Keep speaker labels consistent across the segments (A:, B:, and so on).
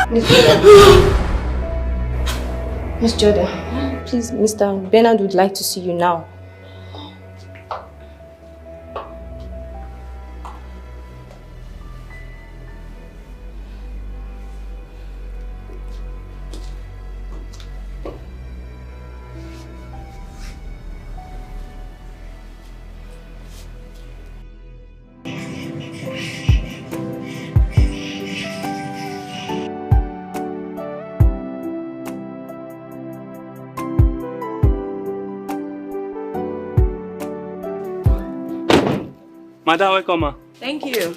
A: Miss Jordan, please, Mr. Bernard would like to see you now.
B: Madam, welcome.
C: Thank you.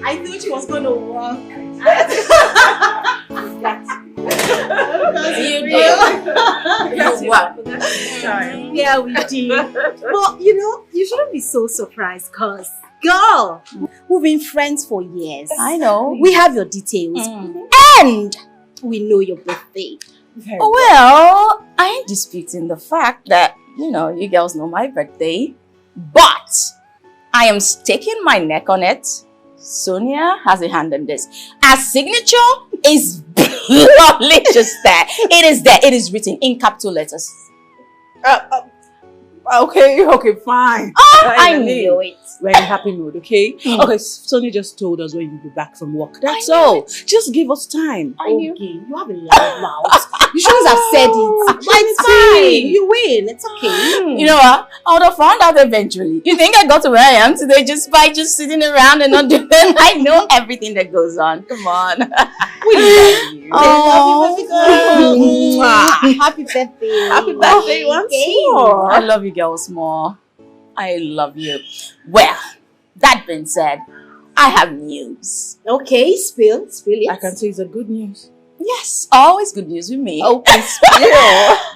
D: I thought she was going to walk.
C: You did.
D: Yeah, we did. But you know, you shouldn't be so surprised, cause girl, we've been friends for years.
C: I know.
D: We have your details, and we know your birthday.
C: Well, I ain't disputing the fact that, you know, you girls know my birthday, but I am staking my neck on it. Sonia has a hand in this. Our signature is bluntly just there. It is there. It is written in capital letters.
E: Okay, fine.
C: I knew it.
E: We're in happy mood, okay? Okay, Sonia just told us when you'll be back from work. That's all. Just give us time.
D: Okay, you have a loud mouth. You shouldn't have said it. But it's fine. You win. It's okay.
C: You know what? I would have found out eventually. You think I got to where I am today just by just sitting around and not doing it? I know everything that goes on. Come on.
D: We love you. Happy birthday.
E: Happy birthday once more.
C: I love you girls more. I love you. Well, that being said, I have news.
D: Okay, spill it.
E: I can say it's a good news.
C: Yes, always good news with me.
D: Okay, spill.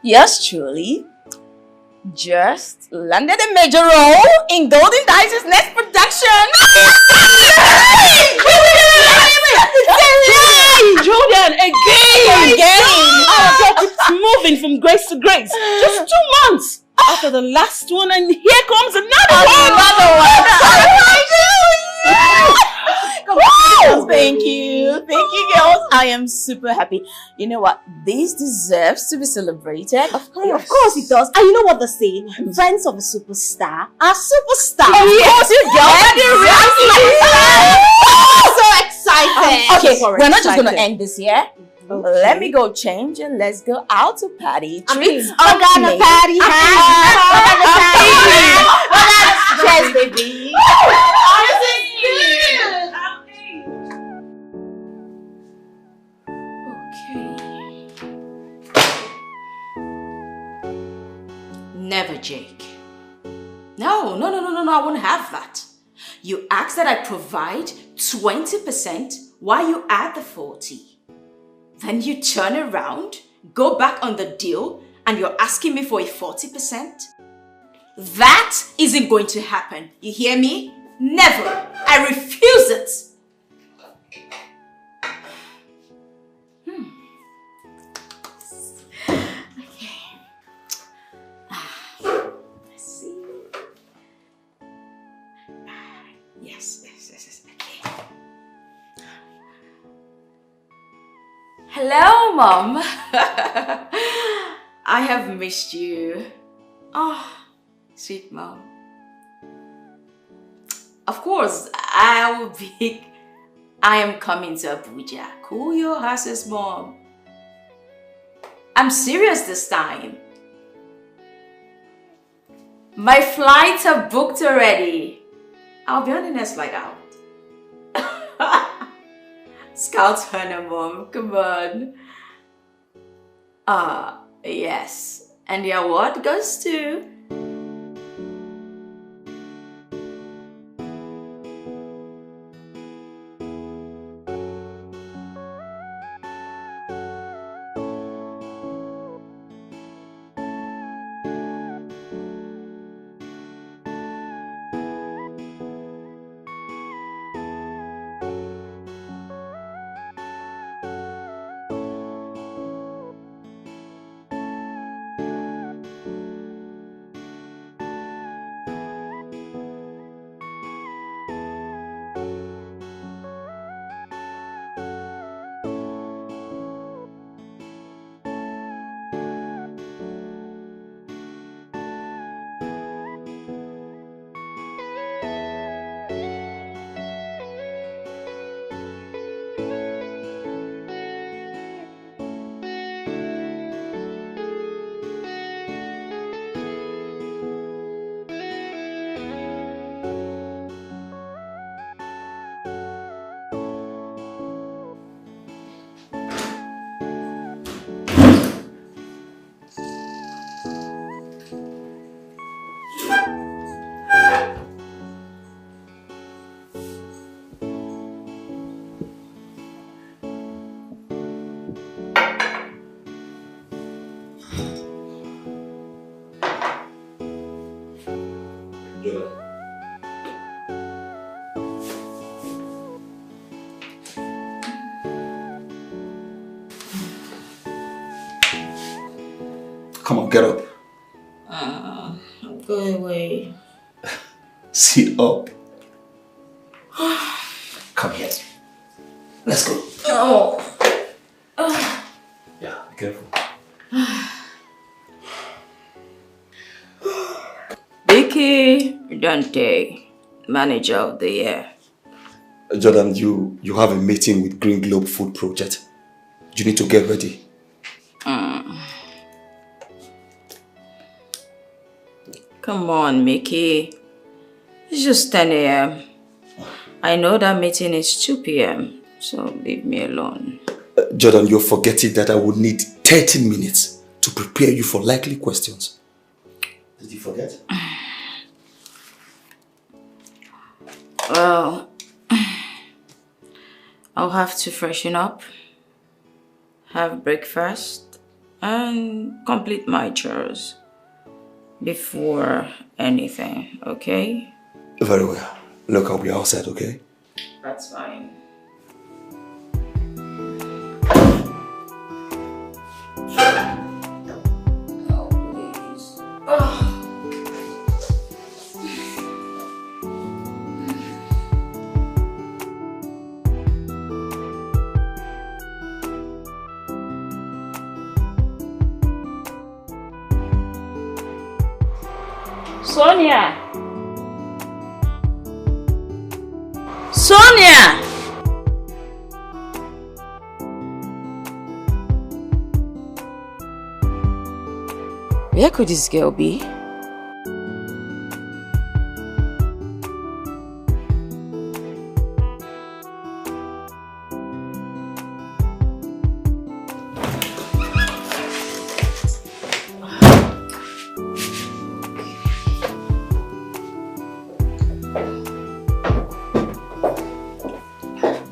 C: Yes, truly. Just landed a major role in Golden Dice's next production.
E: Jordan, again! Our girl keeps moving from grace to grace. Just 2 months after the last one, and here comes another one.
D: Come
C: Wow! Thank you, girls. I am super happy. You know what? This deserves to be celebrated.
D: Of course it does. And you know what they say? Friends of a superstar are superstars.
C: Of course you girls.
D: So excited.
C: Okay, we're not just gonna end this here. Okay. Let me go change and let's go out to party. Treats
D: Organa party. Cheers, baby.
C: Never, Jake. No, I won't have that. You asked that I provide 20% while you add the 40. Then you turn around, go back on the deal, and you're asking me for a 40%? That isn't going to happen. You hear me? Never. I refuse it. Yes. Okay. Hello, Mom. I have missed you. Oh, sweet Mom. Of course, I am coming to Abuja. Cool your horses, Mom. I'm serious this time. My flights are booked already. I'll be on the next flight out. Scout Hunter, Mom. Come on. Yes. And the award goes to...
F: Come on, get up.
C: Go away.
F: Sit up. Come here. Let's go.
C: Oh.
F: Yeah, be careful.
C: Dikeh, Dante, manager of the year.
F: Jordan, you have a meeting with Green Globe Food Project. You need to get ready.
C: Come on, Mickey. It's just 10 a.m. I know that meeting is 2 p.m., so leave me alone.
F: Jordan, you're forgetting that I would need 30 minutes to prepare you for likely questions. Did you forget?
C: Well, I'll have to freshen up, have breakfast, and complete my chores before anything, okay?
F: Very well. Look, I'll be outside, okay?
C: That's fine. Oh, please. Oh. Sonia! Sonia! Where could this girl be?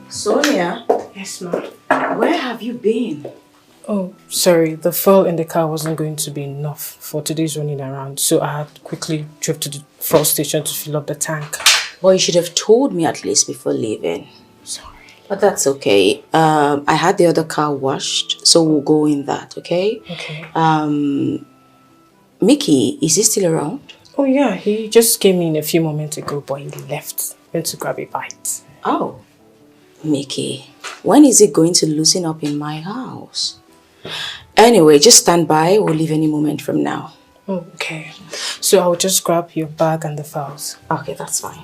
C: Sonia?
E: Yes, ma'am.
C: Where have you been?
E: Oh, sorry. The fuel in the car wasn't going to be enough for today's running around, so I had to quickly drive to the fuel station to fill up the tank.
C: Well, you should have told me at least before leaving.
E: Sorry.
C: But that's okay. I had the other car washed, so we'll go in that, okay?
E: Okay.
C: Mickey, is he still around?
E: Oh, yeah. He just came in a few moments ago, but he left. Went to grab a bite.
C: Oh. Mickey, when is it going to loosen up in my house? Anyway, just stand by. We'll leave any moment from now.
E: Oh, okay. So I'll just grab your bag and the files.
C: Okay, that's fine.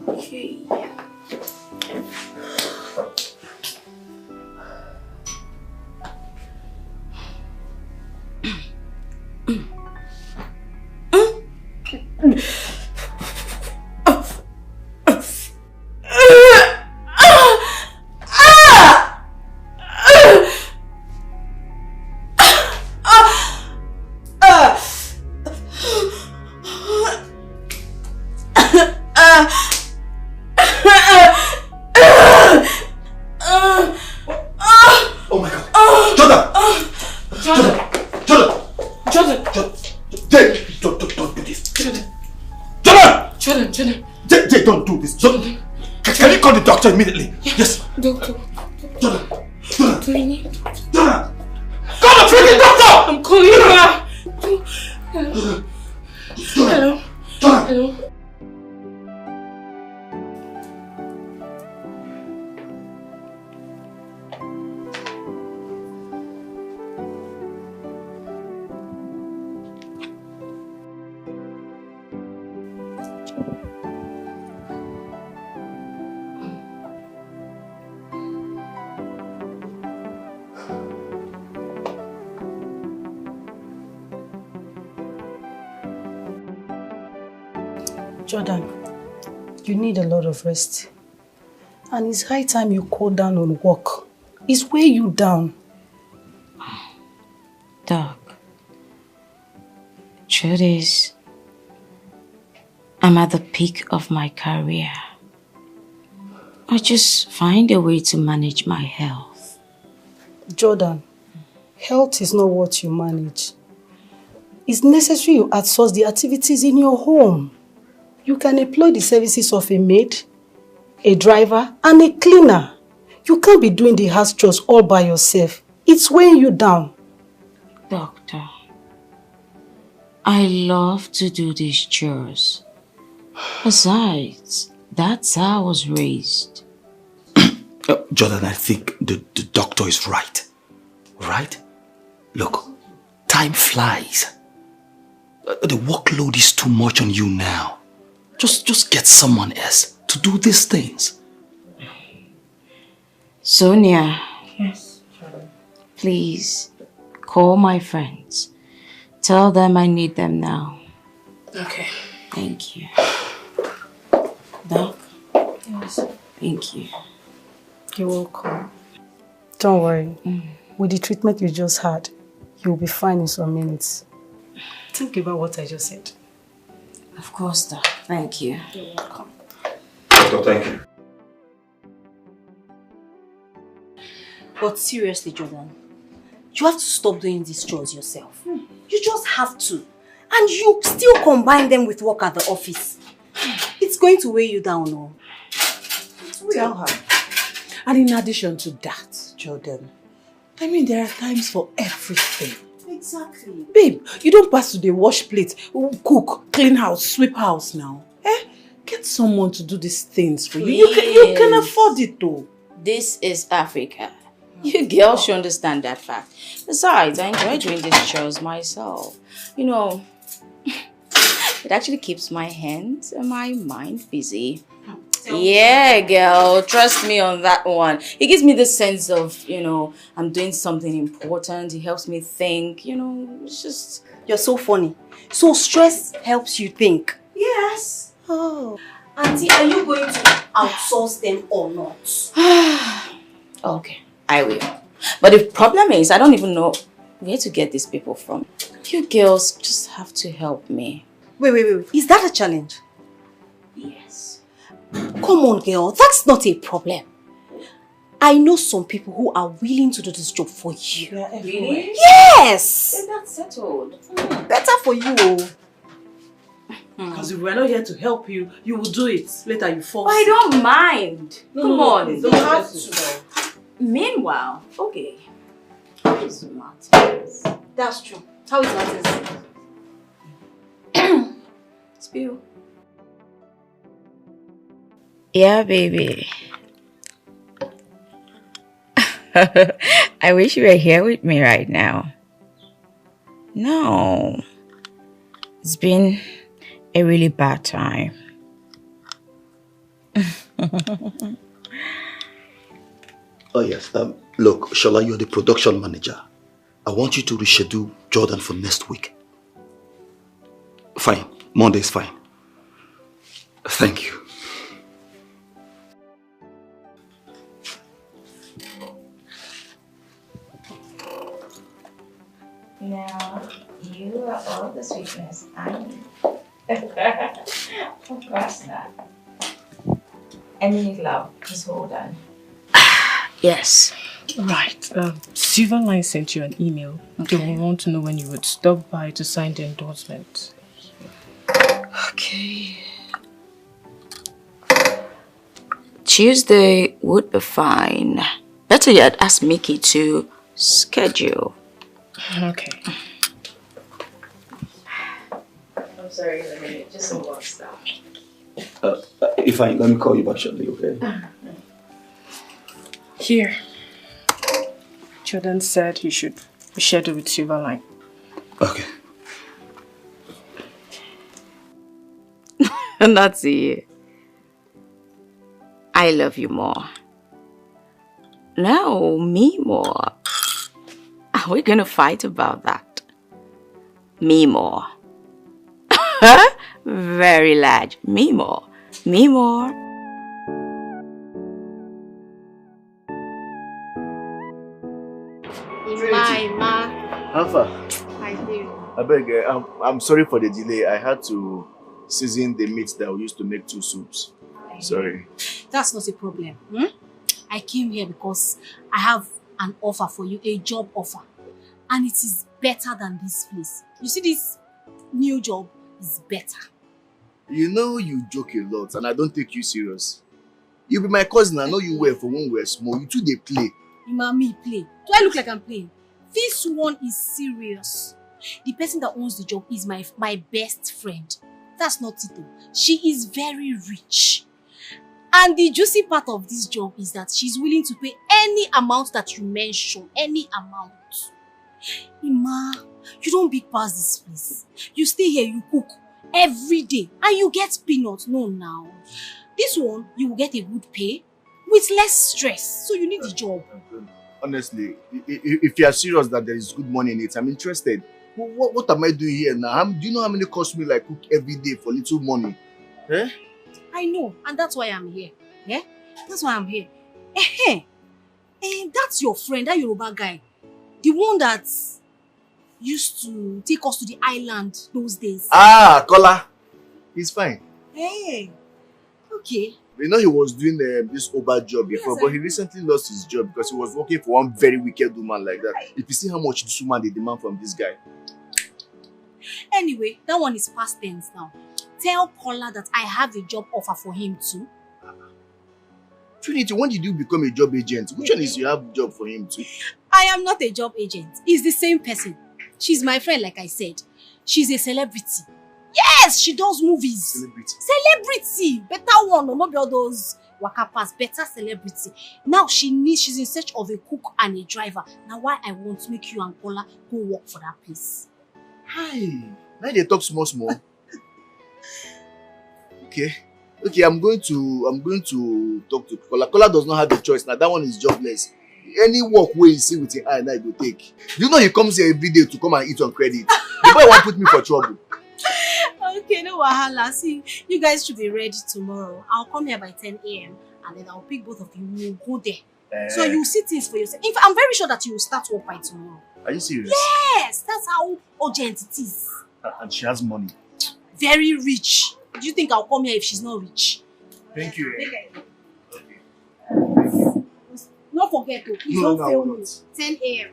C: Okay.
F: Can you call the doctor immediately? Yes.
E: Doctor.
F: Jordan.
E: Trinity.
F: Jordan. Call the freaking doctor!
E: I'm calling her.
F: Jordan.
E: Hello.
F: Jordan.
E: Hello.
D: Jordan, you need a lot of rest. And it's high time you cool down on work. It's weigh you down.
C: Doc, truth is, I'm at the peak of my career. I just find a way to manage my health.
D: Jordan, health is not what you manage. It's necessary you outsource the activities in your home. You can employ the services of a maid, a driver, and a cleaner. You can't be doing the house chores all by yourself. It's weighing you down.
C: Doctor, I love to do these chores. Besides, that's how I was raised.
F: Jordan, I think the doctor is right. Right? Look, time flies. The workload is too much on you now. Just get someone else to do these things.
C: Sonia.
E: Yes.
C: Please, call my friends. Tell them I need them now.
E: Okay.
C: Thank you. Doc?
D: Yes.
C: Thank you.
D: You're welcome. Don't worry. With the treatment you just had, you'll be fine in some minutes. Think about what I just said.
C: Of course, Doc. Thank you.
D: You're welcome.
F: Doctor, thank you.
G: But seriously, Jordan, you have to stop doing these chores yourself. You just have to. And you still combine them with work at the office. It's going to weigh you down, no?
E: Tell her. And in addition to that, Jordan, I mean, there are times for everything.
G: Exactly.
E: Babe, you don't pass to the wash plate, cook, clean house, sweep house now. Get someone to do these things for you. You can afford it though.
C: This is Africa. You girls should understand that fact. Besides, I enjoy doing these chores myself. You know, it actually keeps my hands and my mind busy. Yeah, girl, trust me on that one. It gives me the sense of, I'm doing something important. It helps me think, it's just...
G: You're so funny. So stress helps you think?
C: Yes.
G: Oh. Auntie, are you going to outsource them or not?
C: Okay, I will. But the problem is, I don't even know where to get these people from. You girls just have to help me.
G: Wait. Is that a challenge?
C: Yes.
G: Come on, girl. That's not a problem. I know some people who are willing to do this job for you.
C: Really?
G: Yes!
C: Then that's settled.
G: Better for you.
H: Because if we're not here to help you, you will do it. Later you fall
C: I
H: sick.
C: don't mind. Come on.
H: Please,
C: You
H: don't
C: have
H: stress
C: to.
H: yourself.
C: Meanwhile, okay. Smart.
G: That's true. How is that?
C: Spill. Yeah, baby. I wish you were here with me right now. No. It's been a really bad time.
F: Oh yes, look, Shola, you're the production manager. I want you to reschedule Jordan for next week. Fine, Monday is fine. Thank you.
C: Now, you are all the sweetness I need. Of course not. I need love. Just hold on. Yes.
E: Right. Silverline sent you an email. Okay. They want to know when you would stop by to sign the endorsement.
C: Okay. Tuesday would be fine. Better yet, ask Mickey to schedule.
E: Okay.
C: I'm sorry, just some work stuff.
F: If let me call you back shortly, okay?
E: Here. Jordan said he should reschedule with Silverline.
F: Okay.
C: That's it. I love you more. No, me more. Are we gonna fight about that? Me more. Very large. Me more. Me more.
A: Ima.
I: Alpha,
A: I do.
I: I beg, I'm sorry for the delay. I had to season the meat that we used to make 2 soups. Sorry.
G: That's not a problem. I came here because I have an offer for you, a job offer. And it is better than this place. You see, this new job is better.
I: You know you joke a lot and I don't take you serious. You be my cousin, I know you well for when we were small. You two, they play.
G: Me play. Do I look like I'm playing? This one is serious. The person that owns the job is my best friend. That's not it though. She is very rich. And the juicy part of this job is that she's willing to pay any amount that you mention. Any amount. Ima, you don't big pass this place. You stay here, you cook every day. And you get peanuts. No, now. This one, you will get a good pay with less stress. So you need the job.
I: Honestly, if you are serious that there is good money in it, I'm interested. What am I doing here now? Do you know how many cost me like cook every day for little money? Eh?
G: I know, and that's why I'm here. Yeah? That's why I'm here. That's your friend, that Yoruba guy. The one that used to take us to the island those days.
I: Ah, Kola. He's fine.
G: Hey. Okay.
I: You know he was doing this Uber job before,
G: Yes,
I: but he recently lost his job because he was working for one very wicked woman like that. If you see how much this woman they demand from this guy.
G: Anyway, that one is past tense now. Tell Kola that I have a job offer for him too.
I: Trinity, when did you become a job agent? Which one is you have job for him too?
G: I am not a job agent. It's the same person. She's my friend, like I said. She's a celebrity. Yes, she does movies.
I: Celebrity.
G: Celebrity. Better one, or not all those waka pass, better celebrity. Now she's in search of a cook and a driver. Now why I want to make you and Kola go work for that place.
I: Hi. Now they talk small. Okay, I'm going to talk to Kola. Kola does not have a choice. Now that one is jobless. Any work where you see with your eye, now you go take. You know he comes here every day to come and eat on credit. The boy won't put me for trouble.
G: Okay, no wahala. See, you guys should be ready tomorrow. I'll come here by 10 a.m. and then I'll pick both of you. We'll go there. So you see things for yourself. In fact, I'm very sure that you will start work by tomorrow.
I: Are you serious?
G: Yes, that's how urgent it is.
I: And she has money.
G: Very rich. Do you think I'll come here if she's not rich?
I: Thank you.
G: Okay. Don't forget to please don't fail me. 10 a.m.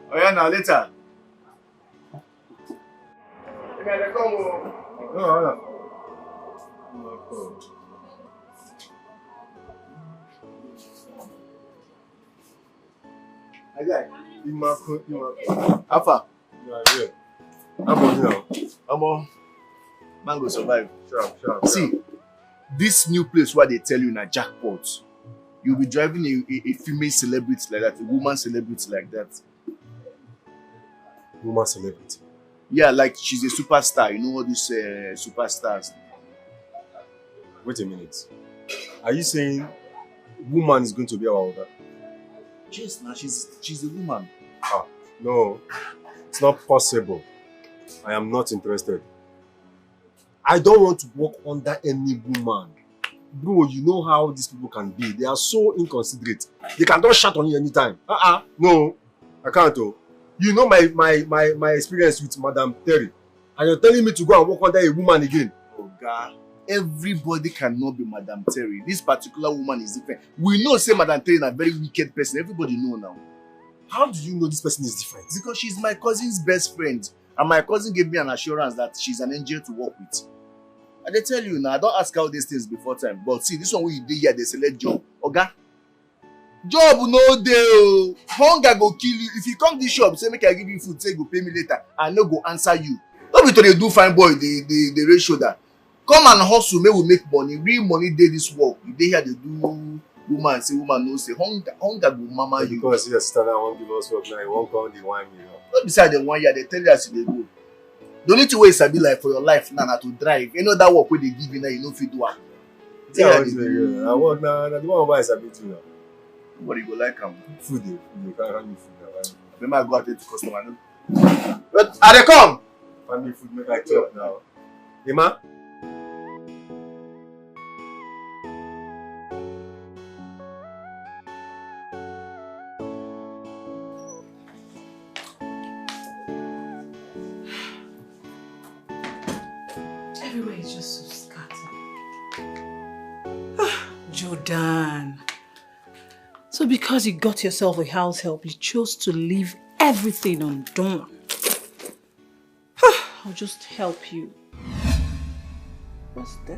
I: Oh yeah, now later. Alpha. Man go survive. Sure. See, this new place where they tell you in a jackpot, you'll be driving a female celebrity like that, a woman celebrity like that.
J: Woman celebrity?
I: Yeah, like she's a superstar. You know all these superstars.
J: Wait a minute. Are you saying woman is going to be our order?
I: Yes, now she's a woman.
J: No, it's not possible. I am not interested. I don't want to work under any woman. Bro, you know how these people can be. They are so inconsiderate. They can just shout on you anytime. No, I can't. You know my experience with Madam Terry. And you're telling me to go and work under a woman again.
I: Oh God. Everybody cannot be Madam Terry. This particular woman is different. We know say Madam Terry is a very wicked person. Everybody know now.
J: How do you know this person is different?
I: Because she's my cousin's best friend. And my cousin gave me an assurance that she's an angel to work with. And they tell you now, I don't ask all these things before time. But see, this one where you do here, they select job. Oga? Job no dey. Hunger go kill you. If you come this shop, say make I give you food, say go pay me later. I no go answer you. Don't be to they do fine boy, the ratio that. Come and hustle, may we make money. Real money dey this work. You dey here, they do woman, say woman no say. Hunger go mama you.
J: Because your sister now won't give us work now, you won't come the 1 million.
I: Not beside the 1 year, they tell you as they go. Don't need to wait sabi like for your life now to drive. You know that work where they give you now, you know if you do it.
J: Yeah, I work now, the one why sabi too now.
I: What you go like am?
J: Food, you can't run me food now.
I: Remember I go out to customer. But are they come?
J: Family food make I chop now. Emma?
D: Everywhere is just so scattered. Jordan. So because you got yourself a house help, you chose to leave everything undone. I'll just help you. What's this?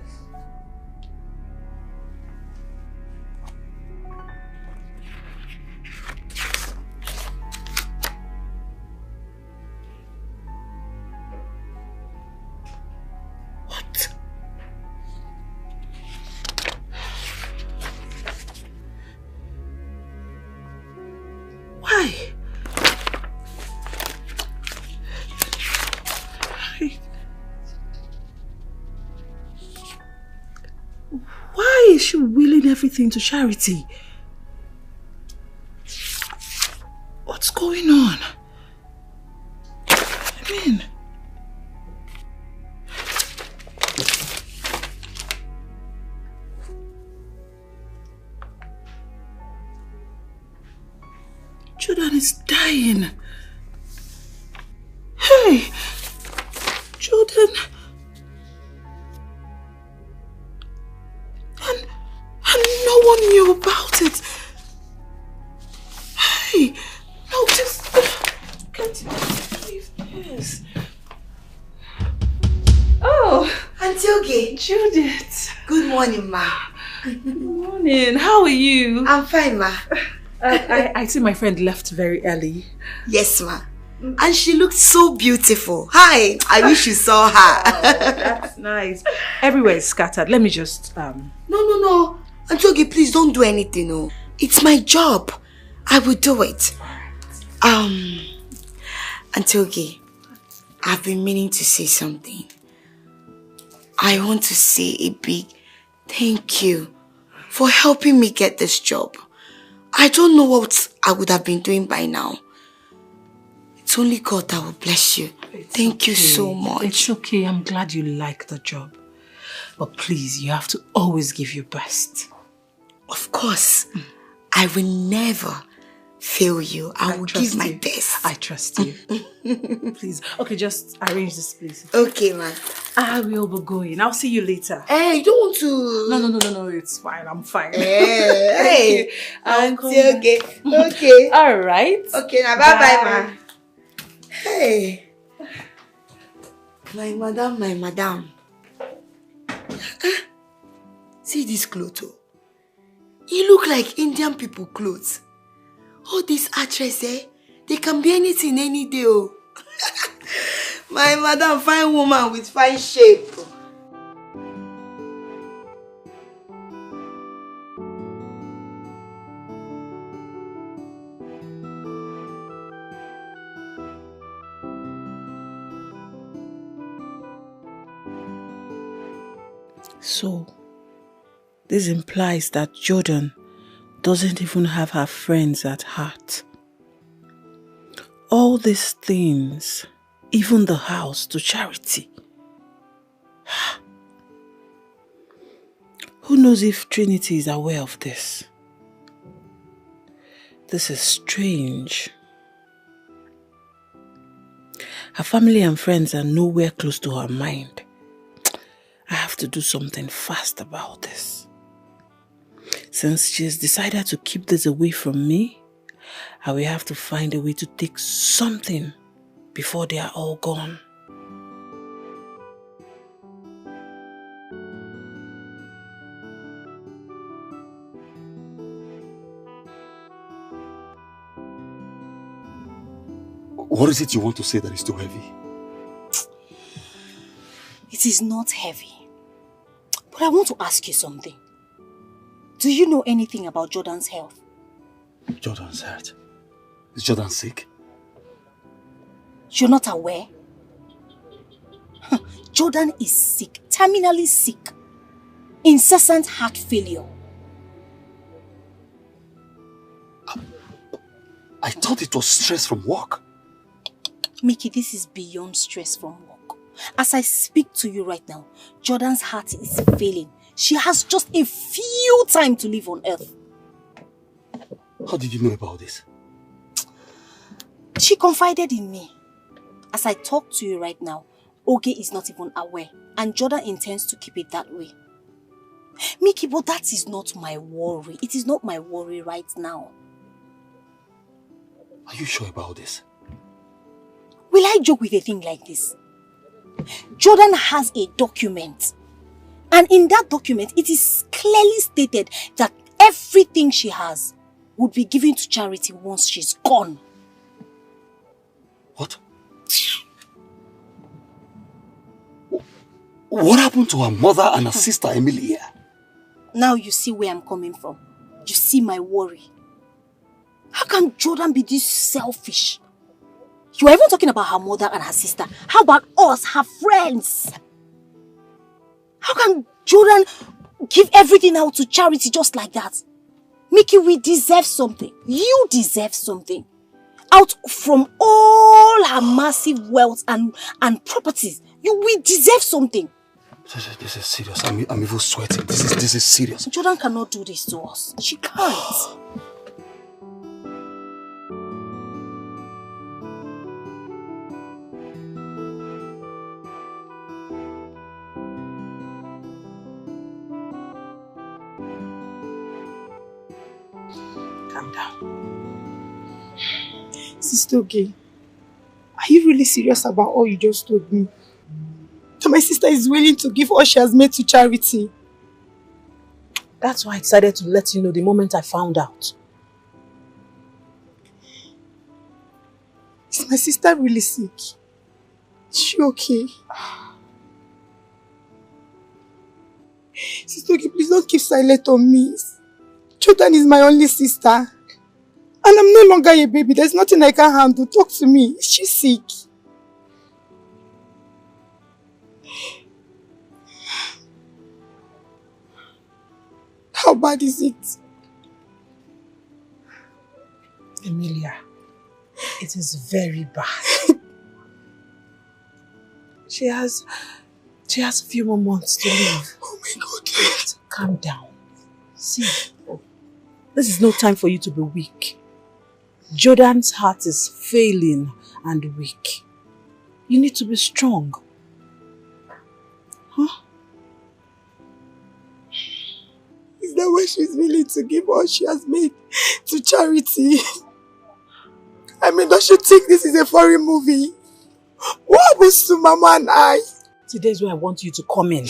D: Why is she willing everything to charity? What's going on? I mean... Jordan is dying. Hey! Jordan... And no one knew about it. Hey, no, just can't you believe this? Oh,
K: Auntie Oge.
D: Judith.
K: Good morning, ma.
D: Good morning. How are you?
K: I'm fine, ma.
D: I see my friend left very early.
K: Yes, ma. And she looked so beautiful. Hi, I wish you saw her.
H: Oh, that's nice. Everywhere is scattered. Let me just
K: No. Antogi, please don't do anything. No. It's my job. I will do it. Antogi, I've been meaning to say something. I want to say a big thank you for helping me get this job. I don't know what I would have been doing by now. It's only God that will bless you. Thank you so much.
H: It's okay. I'm glad you like the job. But please, you have to always give your best.
K: Of course. I will never fail you. I will give my best.
H: I trust you. Please. Okay, just arrange this, please.
K: Okay, man.
H: I will be going. I'll see you later.
K: Hey, you don't want to...
H: No. It's fine. I'm fine.
K: Hey. Okay.
H: All right.
K: Okay, now bye-bye, man. Hey. My madam. See this clothes. You look like Indian people clothes. All these actresses, they can be anything any day. Oh. My madam, fine woman with fine shape.
H: So, this implies that Jordan doesn't even have her friends at heart. All these things, even the house, to Charity. Who knows if Trinity is aware of this? This is strange. Her family and friends are nowhere close to her mind. I have to do something fast about this. Since she has decided to keep this away from me, I will have to find a way to take something before they are all gone.
F: What is it you want to say that is too heavy?
G: It is not heavy. But I want to ask you something. Do you know anything about Jordan's health?
F: Jordan's hurt. Is Jordan sick?
G: You're not aware? Jordan is sick, terminally sick. Incessant heart failure.
F: I thought it was stress from work.
G: Mickey, this is beyond stress from work. As I speak to you right now, Jordan's heart is failing. She has just a few time to live on earth.
F: How did you know about this?
G: She confided in me. As I talk to you right now, Oge is not even aware, and Jordan intends to keep it that way. Mickey, but that is not my worry. It is not my worry right now.
F: Are you sure about this?
G: Will I joke with a thing like this? Jordan has a document. And in that document, it is clearly stated that everything she has would be given to charity once she's gone.
F: What? What happened to her mother and her sister Amelia?
G: Now you see where I'm coming from. You see my worry. How can Jordan be this selfish? You are even talking about her mother and her sister. How about us, her friends? How can Jordan give everything out to charity just like that? Mickey, we deserve something. You deserve something. Out from all her massive wealth and properties, we deserve something.
F: This is serious. I'm even sweating. This is serious.
G: Jordan cannot do this to us. She can't.
H: Calm down.
L: Sister Gay, are you really serious about all you just told me? That my sister is willing to give all she has made to charity?
H: That's why I decided to let you know the moment I found out.
L: Is my sister really sick? Is she okay? Sister, okay, please don't keep silent on me. Jordan is my only sister. And I'm no longer a baby. There's nothing I can handle. Talk to me. Is she sick? How bad is it?
E: Amelia, it is very bad. She has a few more months to live.
L: Oh my God.
E: Calm down. See, this is no time for you to be weak. Jordan's heart is failing and weak. You need to be strong. Huh?
L: Is that why she's willing to give all she has made to charity? I mean, don't you think this is a foreign movie? What happens to Mama and I?
E: Today's where I want you to come in.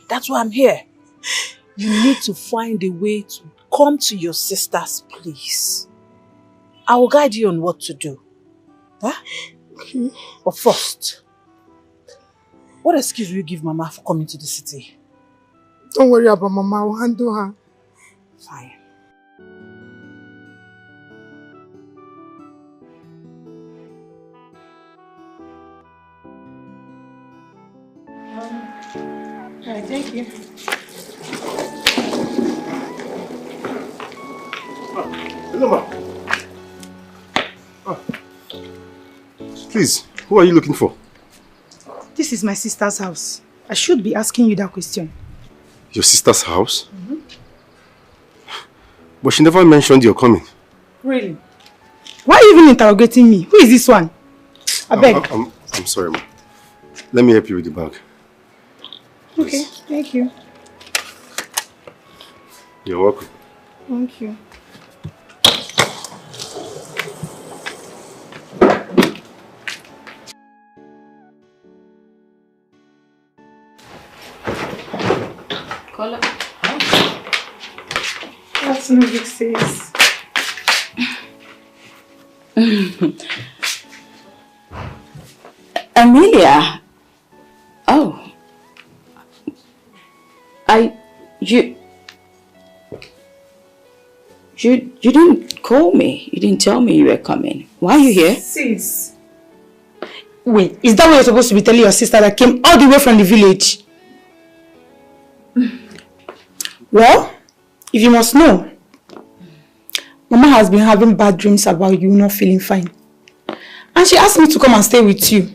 E: That's why I'm here. You need to find a way to come to your sister's place. I will guide you on what to do. Huh?
L: Okay.
E: But first, what excuse will you give Mama for coming to the city?
L: Don't worry about Mama, I'll handle her.
E: Fine.
L: Alright, thank you.
J: Hello, ma. Please, who are you looking for?
L: This is my sister's house. I should be asking you that question.
J: Your sister's house? But she never mentioned you're coming.
L: Really? Why are you even interrogating me? Who is this one? I beg.
J: I'm sorry, ma. Let me help you with the bag.
L: Okay, thank you.
J: You're welcome.
L: Thank you.
C: Color.
L: That's no big sis.
C: Amelia. Oh. You didn't call me. You didn't tell me you were coming. Why are you here?
L: Sis. Wait, is that what you're supposed to be telling your sister that came all the way from the village? Well, if you must know, Mama has been having bad dreams about you not feeling fine. And she asked me to come and stay with you.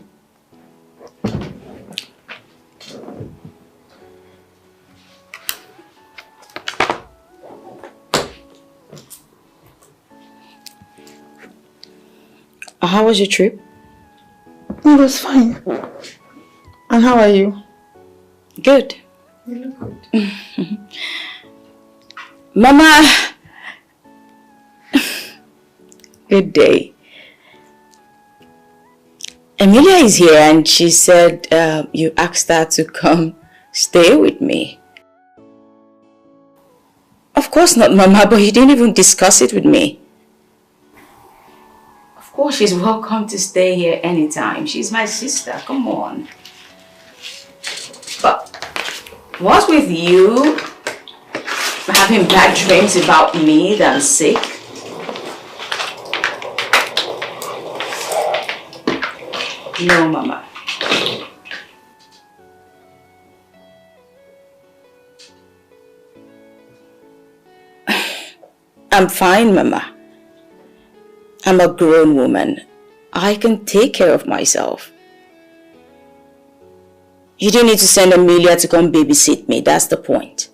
C: How was your trip?
L: It was fine. And how are you?
C: Good.
L: You look good.
C: Mama. Good day. Amelia is here and she said you asked her to come stay with me. Of course not, Mama, but you didn't even discuss it with me. Of course, she's welcome to stay here anytime. She's my sister, come on. But what's with you having bad dreams about me that I'm sick? No, Mama. I'm fine, Mama. I'm a grown woman. I can take care of myself. You don't need to send Amelia to come babysit me. That's the point.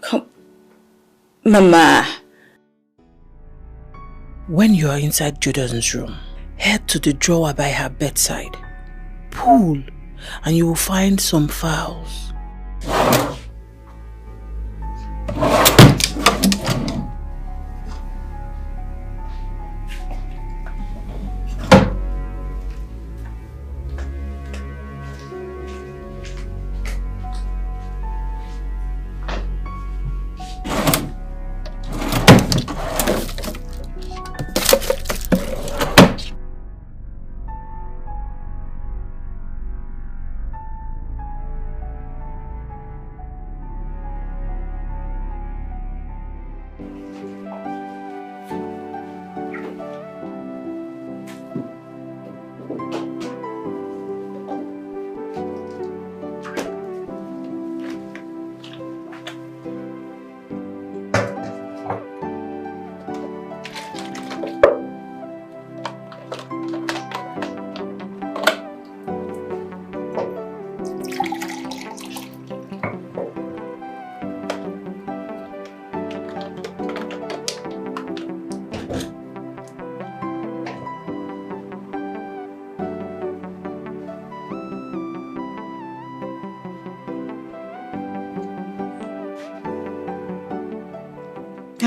C: Come. Mama.
H: When you are inside Jordan's room, head to the drawer by her bedside. Pull, and you will find some files.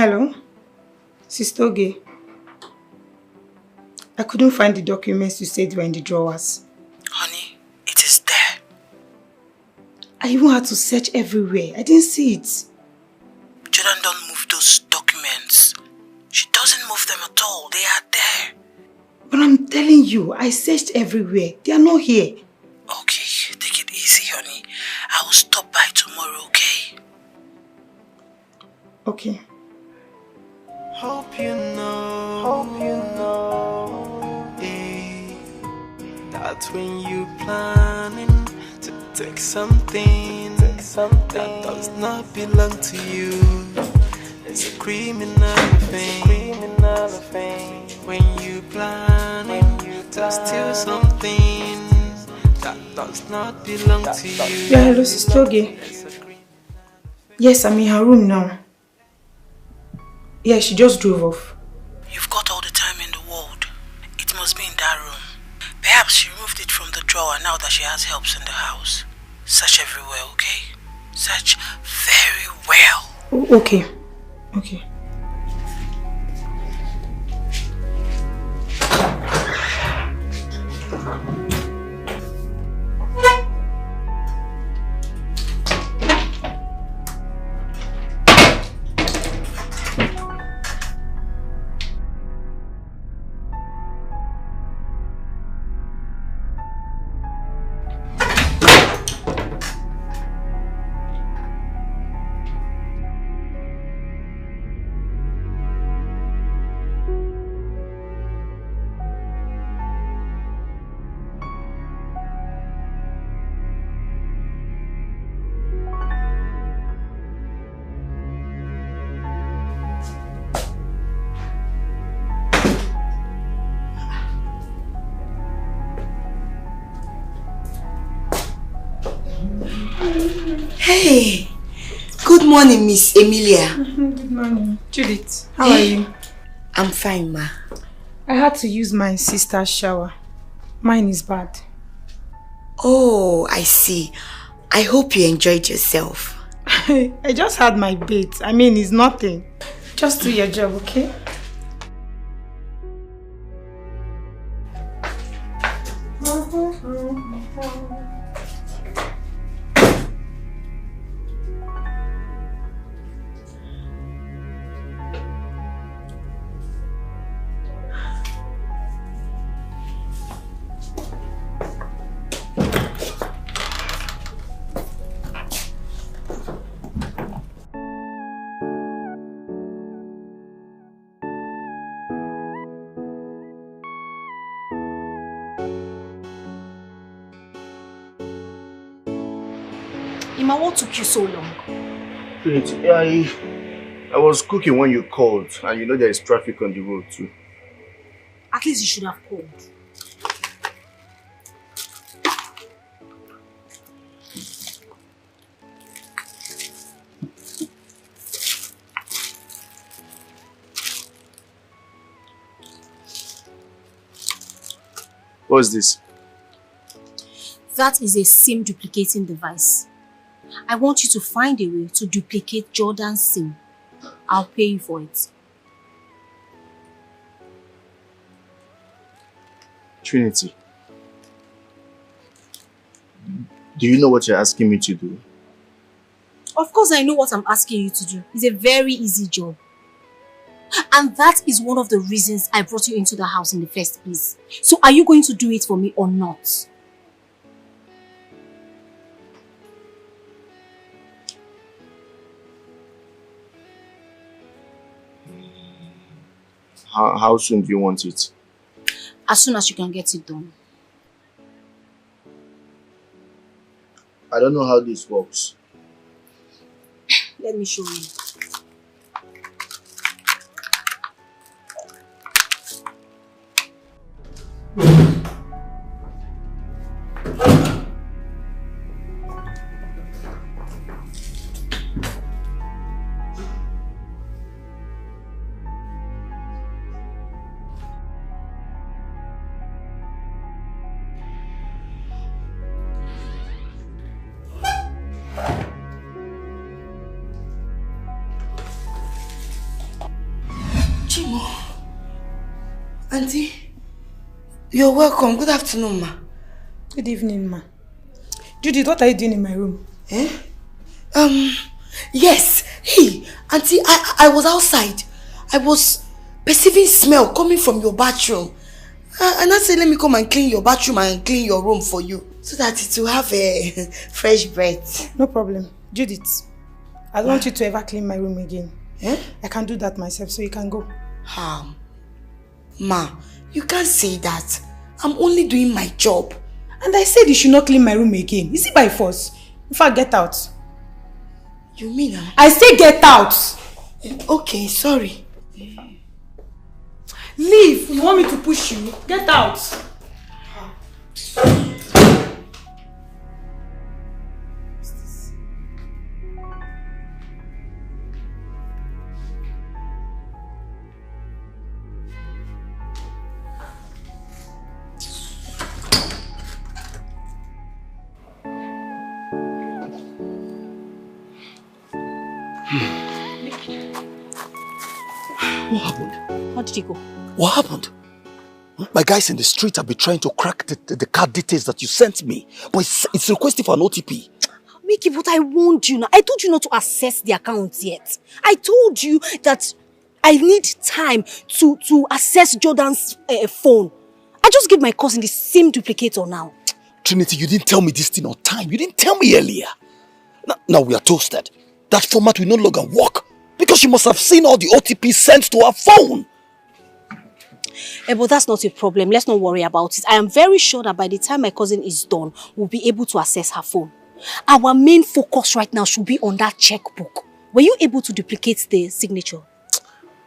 L: Hello? Sister Oge. I couldn't find the documents you said were in the drawers.
H: Honey, it is there.
L: I even had to search everywhere. I didn't see it.
H: Jordan don't move those documents. She doesn't move them at all. They are there.
L: But I'm telling you, I searched everywhere. They are not here.
H: Okay, take it easy, honey. I will stop by tomorrow, okay?
L: Okay.
M: Hope you know, eh, that when you planning to take something that does not belong to you, it's a criminal thing. When you planning to steal something that does not belong to you.
L: Yeah, hello, Sister Oge. Yes, I'm in her room now. Yeah, she just drove off.
H: You've got all the time in the world. It must be in that room. Perhaps she removed it from the drawer now that she has helps in the house. Search everywhere, okay? Search very well.
L: Oh, okay. Okay.
K: Hey, good morning, Miss Amelia.
L: Good morning. Judith, how are you?
K: I'm fine, ma.
L: I had to use my sister's shower. Mine is bad.
K: Oh, I see. I hope you enjoyed yourself.
L: I just had my bath. I mean, it's nothing. Just do your job, okay?
G: Ima, what took you so long?
I: I was cooking when you called, and you know there is traffic on the road too.
G: At least you should have called.
I: What's this?
G: That is a SIM duplicating device. I want you to find a way to duplicate Jordan's SIM. I'll pay you for it.
I: Trinity, do you know what you're asking me to do?
G: Of course I know what I'm asking you to do. It's a very easy job. And that is one of the reasons I brought you into the house in the first place. So are you going to do it for me or not?
I: How soon do you want it?
G: As soon as you can get it done.
I: I don't know how this works.
G: Let me show you.
K: Auntie, you're welcome. Good afternoon, ma.
N: Good evening, ma. Judith, what are you doing in my room?
K: Yes. Hey, Auntie, I was outside. I was perceiving smell coming from your bathroom. And I said, let me come and clean your bathroom and clean your room for you, so that it will have a fresh breath.
N: No problem. Judith, I don't want you to ever clean my room again. I can do that myself, so you can go.
K: Ma, you can't say that. I'm only doing my job.
N: And I said you should not clean my room again. Is it by force? In fact, get out.
K: You mean?
N: I say get out.
K: Okay, sorry.
N: Leave. You want me to push you? Get out.
F: What happened?
G: How did he go?
F: What happened? My guys in the street have been trying to crack the card details that you sent me, but it's requesting for an OTP.
G: Mickey, but I warned you now. I told you not to access the account yet. I told you that I need time to access Jordan's phone. I just gave my cousin the same duplicator now.
F: Trinity, you didn't tell me this thing on time. You didn't tell me earlier. Now we are toasted. That format will no longer work because you must have seen all the OTP sent to her phone.
G: But that's not a problem. Let's not worry about it. I am very sure that by the time my cousin is done, we'll be able to access her phone. Our main focus right now should be on that checkbook. Were you able to duplicate the signature?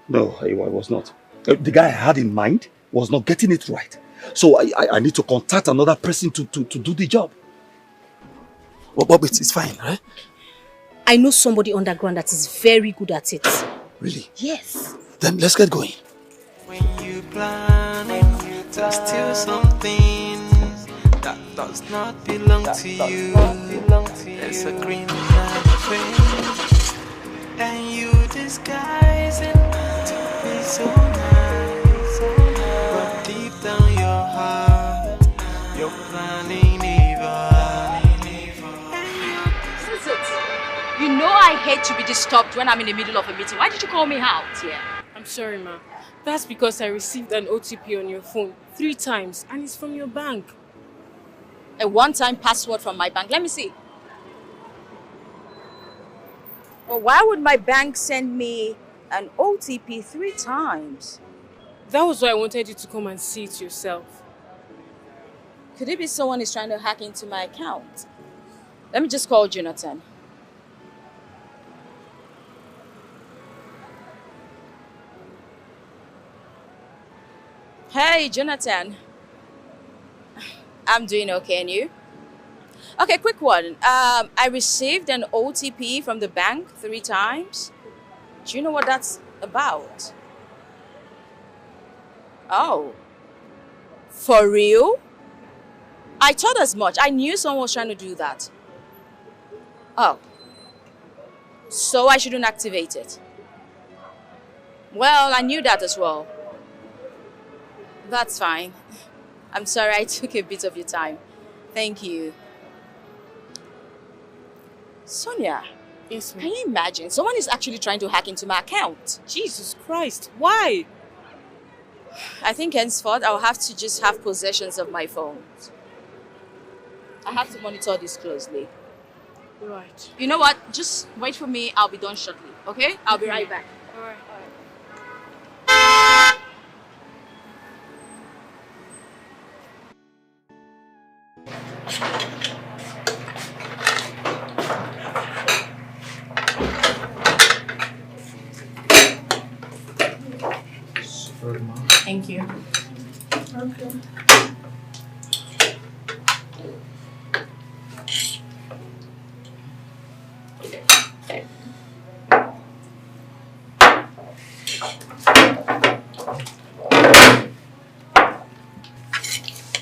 F: No, I was not. The guy I had in mind was not getting it right. So I need to contact another person to do the job. But it's fine, right?
G: I know somebody underground that is very good at it.
F: Really?
G: Yes.
F: Then let's get going.
M: When you planning to steal something that does not belong to you, it's a criminal offense, and you disguise it to be so nice, but deep down your heart, you're planning evil.
O: You know I hate to be disturbed when I'm in the middle of a meeting. Why did you call me out here?
P: I'm sorry, ma. That's because I received an OTP on your phone 3 times and it's from your bank.
O: A one-time password from my bank. Let me see. Well, why would my bank send me an OTP 3 times?
P: That was why I wanted you to come and see it yourself.
O: Could it be someone is trying to hack into my account? Let me just call Jonathan. Hey, Jonathan. I'm doing okay, and you? Okay, quick one. I received an OTP from the bank 3 times. Do you know what that's about? Oh. For real? I thought as much. I knew someone was trying to do that. Oh. So I shouldn't activate it. Well, I knew that as well. That's fine. I'm sorry I took a bit of your time. Thank you. Sonia.
P: Yes, ma'am.
O: Can you imagine? Someone is actually trying to hack into my account.
P: Jesus Christ. Why?
O: I think henceforth I'll have to just have possessions of my phone. I have to monitor this closely.
P: Right.
O: You know what? Just wait for me. I'll be done shortly. Okay? I'll be right back.
P: All right.
O: Thank you.
N: Okay.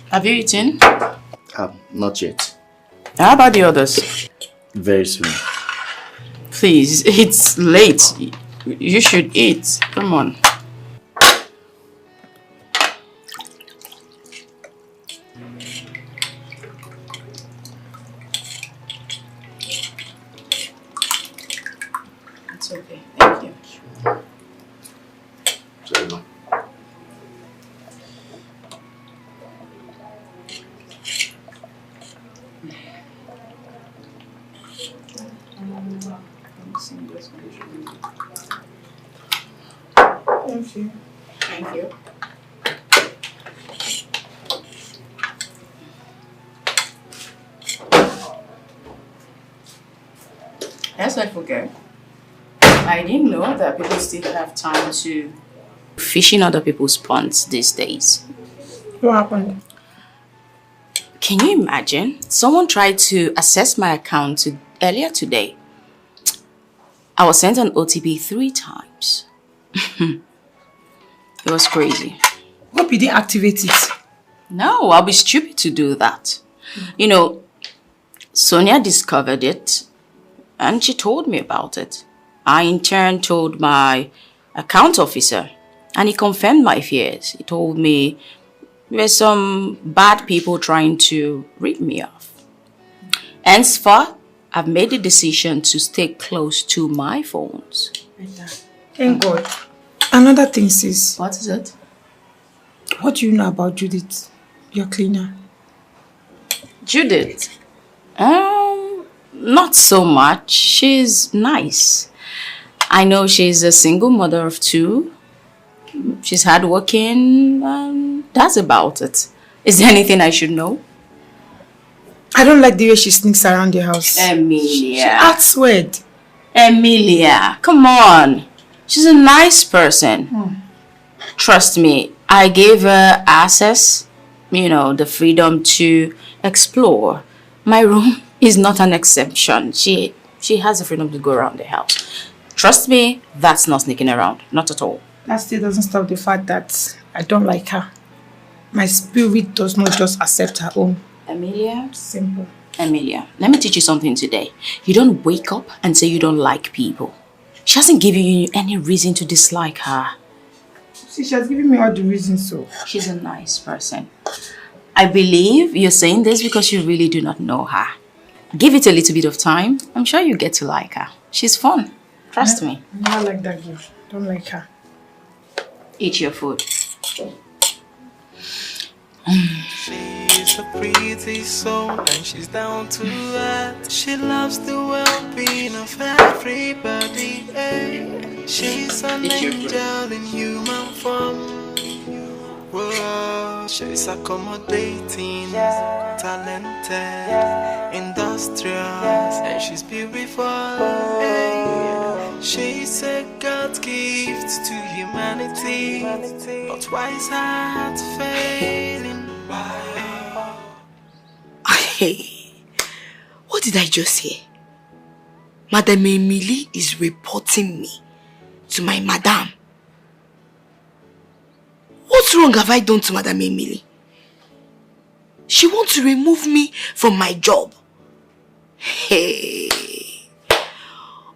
C: Have you eaten?
I: Not yet.
C: How about the others?
I: Very soon.
C: Please, it's late. You should eat. Come on.
N: Thank you.
C: Thank you. Let's not forget, I didn't know that people still have time to fish in other people's ponds these days.
N: What happened?
C: Can you imagine? Someone tried to access my account earlier today. I was sent an OTP 3 times. It was crazy.
N: Hope you didn't activate it.
C: No, I'll be stupid to do that. You know, Sonia discovered it and she told me about it. I in turn told my account officer and he confirmed my fears. He told me there were some bad people trying to rip me off. Henceforth, I've made the decision to stay close to my phones.
N: Thank God. Another thing, sis.
C: What is it?
N: What do you know about Judith, your cleaner?
C: Judith? Not so much. She's nice. I know she's a single mother of 2. She's hardworking, and that's about it. Is there anything I should know?
N: I don't like the way she sneaks around the house.
C: Amelia.
N: She acts weird.
C: Amelia, come on. She's a nice person. Trust me, I gave her access, the freedom to explore. My room is not an exception. She has the freedom to go around the house. Trust me, that's not sneaking around. Not at all.
N: That still doesn't stop the fact that I don't like her. My spirit does not just accept her own.
C: Amelia?
N: Simple.
C: Amelia, let me teach you something today. You don't wake up and say you don't like people. She hasn't given you any reason to dislike her.
N: See, she has given me all the reasons, so.
C: She's a nice person. I believe you're saying this because you really do not know her. Give it a little bit of time. I'm sure you get to like her. She's fun. Trust me.
N: I never like that girl. Don't like her.
C: Eat your food.
M: She's a pretty soul and she's down to earth. She loves the well-being of everybody. She's an angel in human form. Whoa, she's accommodating, talented, industrious, and she's beautiful. She's a God gift to humanity, but why is her heart failing?
K: Hey, what did I just hear? Madam Emily is reporting me to my madam. What wrong have I done to Madam Emily? She wants to remove me from my job. Hey.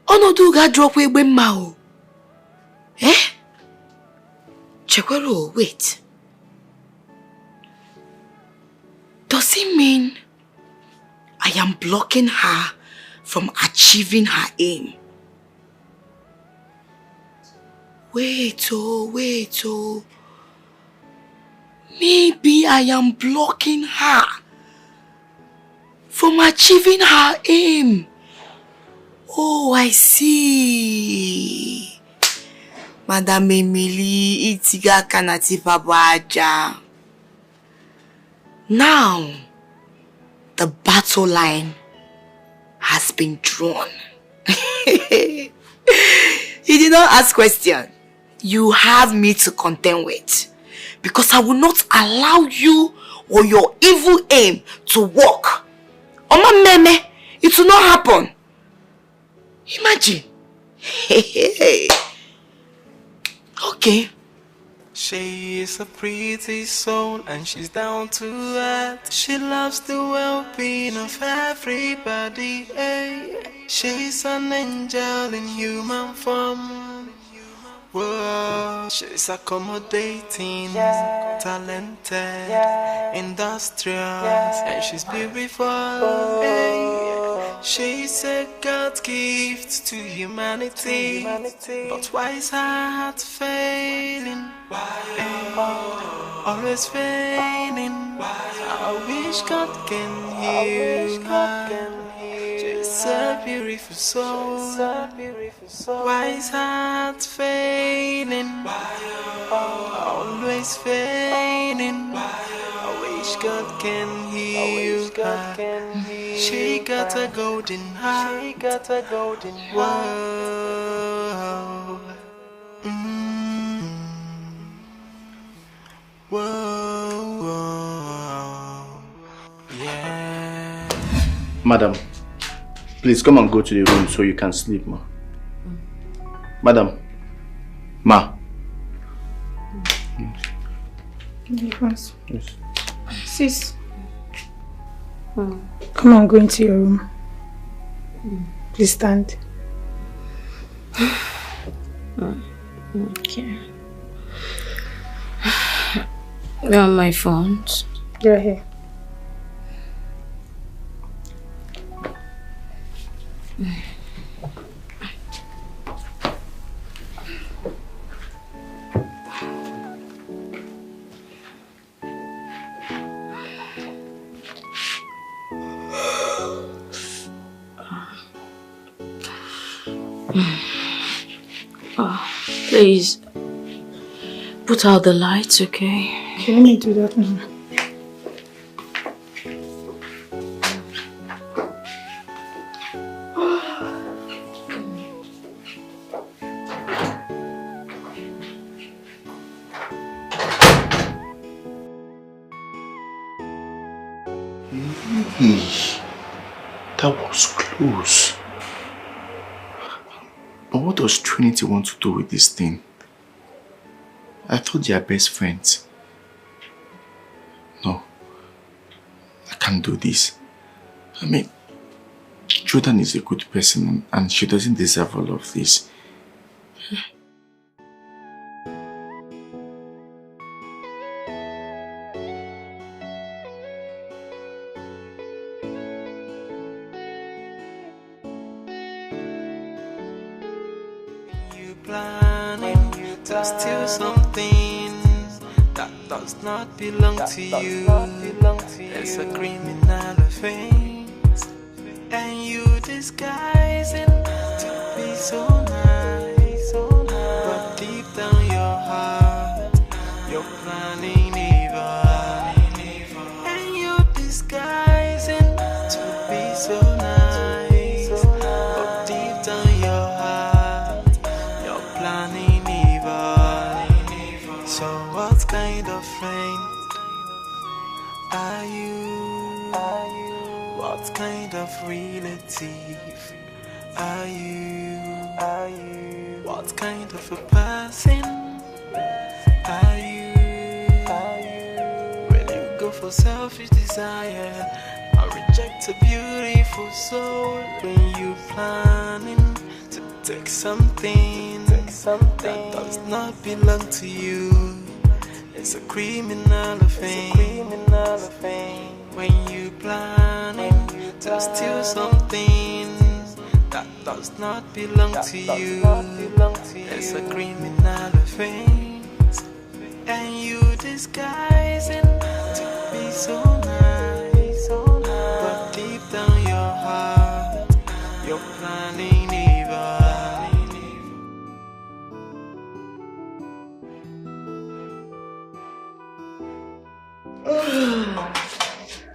K: Onodu ga drop we mao. Chekwero, wait. Does it mean I am blocking her from achieving her aim? Wait, oh. Maybe I am blocking her from achieving her aim. Oh, I see. Madam Emily, itiga kanati babaja. Now, the battle line has been drawn. You did not ask question. You have me to contend with. Because I will not allow you or your evil aim to work. Oma meme, it will not happen. Imagine. Okay.
M: She is a pretty soul and she's down to earth. She loves the well-being of everybody. She's an angel in human form. Whoa, she's accommodating, talented, industrious, and she's beautiful. She's a God gift to humanity, but why is her heart failing? Always failing. I wish God can heal her. She's a beautiful soul. Wise heart failing, always failing. I wish God can heal her. She got a golden heart. Whoa. Whoa. Yeah.
I: Madam, please come and go to the room so you can sleep, ma. Madam. Ma.
N: Yes. Sis.
A: Mm.
N: Come on, go into your room. Please stand.
A: Okay. Where are my phones?
N: They're here.
A: Please, put out the lights, okay?
N: Okay, let me do that now.
I: That was close. But what does Trinity want to do with this thing? I thought they are best friends. No. I can't do this. I mean, Jordan is a good person and she doesn't deserve all of this.
M: Steal something that does not belong to you. It's a criminal offense, and you disguising to be so nice, but deep down your heart, you're planning evil, and you disguising to be so nice, but deep down your heart, you're planning. So what kind of friend are you? What kind of relative are you? What kind of a person are you? Will you go for selfish desire or reject a beautiful soul when you planning to take something that does not belong to you? It's a criminal offense. When you planning to steal something that does not belong to you, it's a criminal offense. And you disguising to be so nice, but deep down your heart, you're planning evil.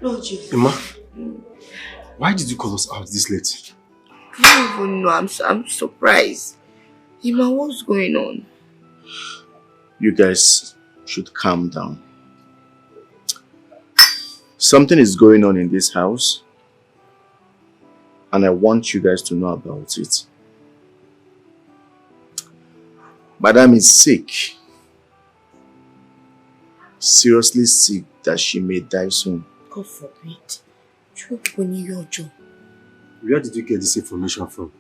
J: Lord Jesus. Emma, why did you call us out this late?
K: I don't even know. I'm surprised. Emma, what's going on?
I: You guys should calm down. Something is going on in this house, and I want you guys to know about it. Madam is sick. Seriously sick that she may die soon.
K: God forbid.
J: Where did you get this information from?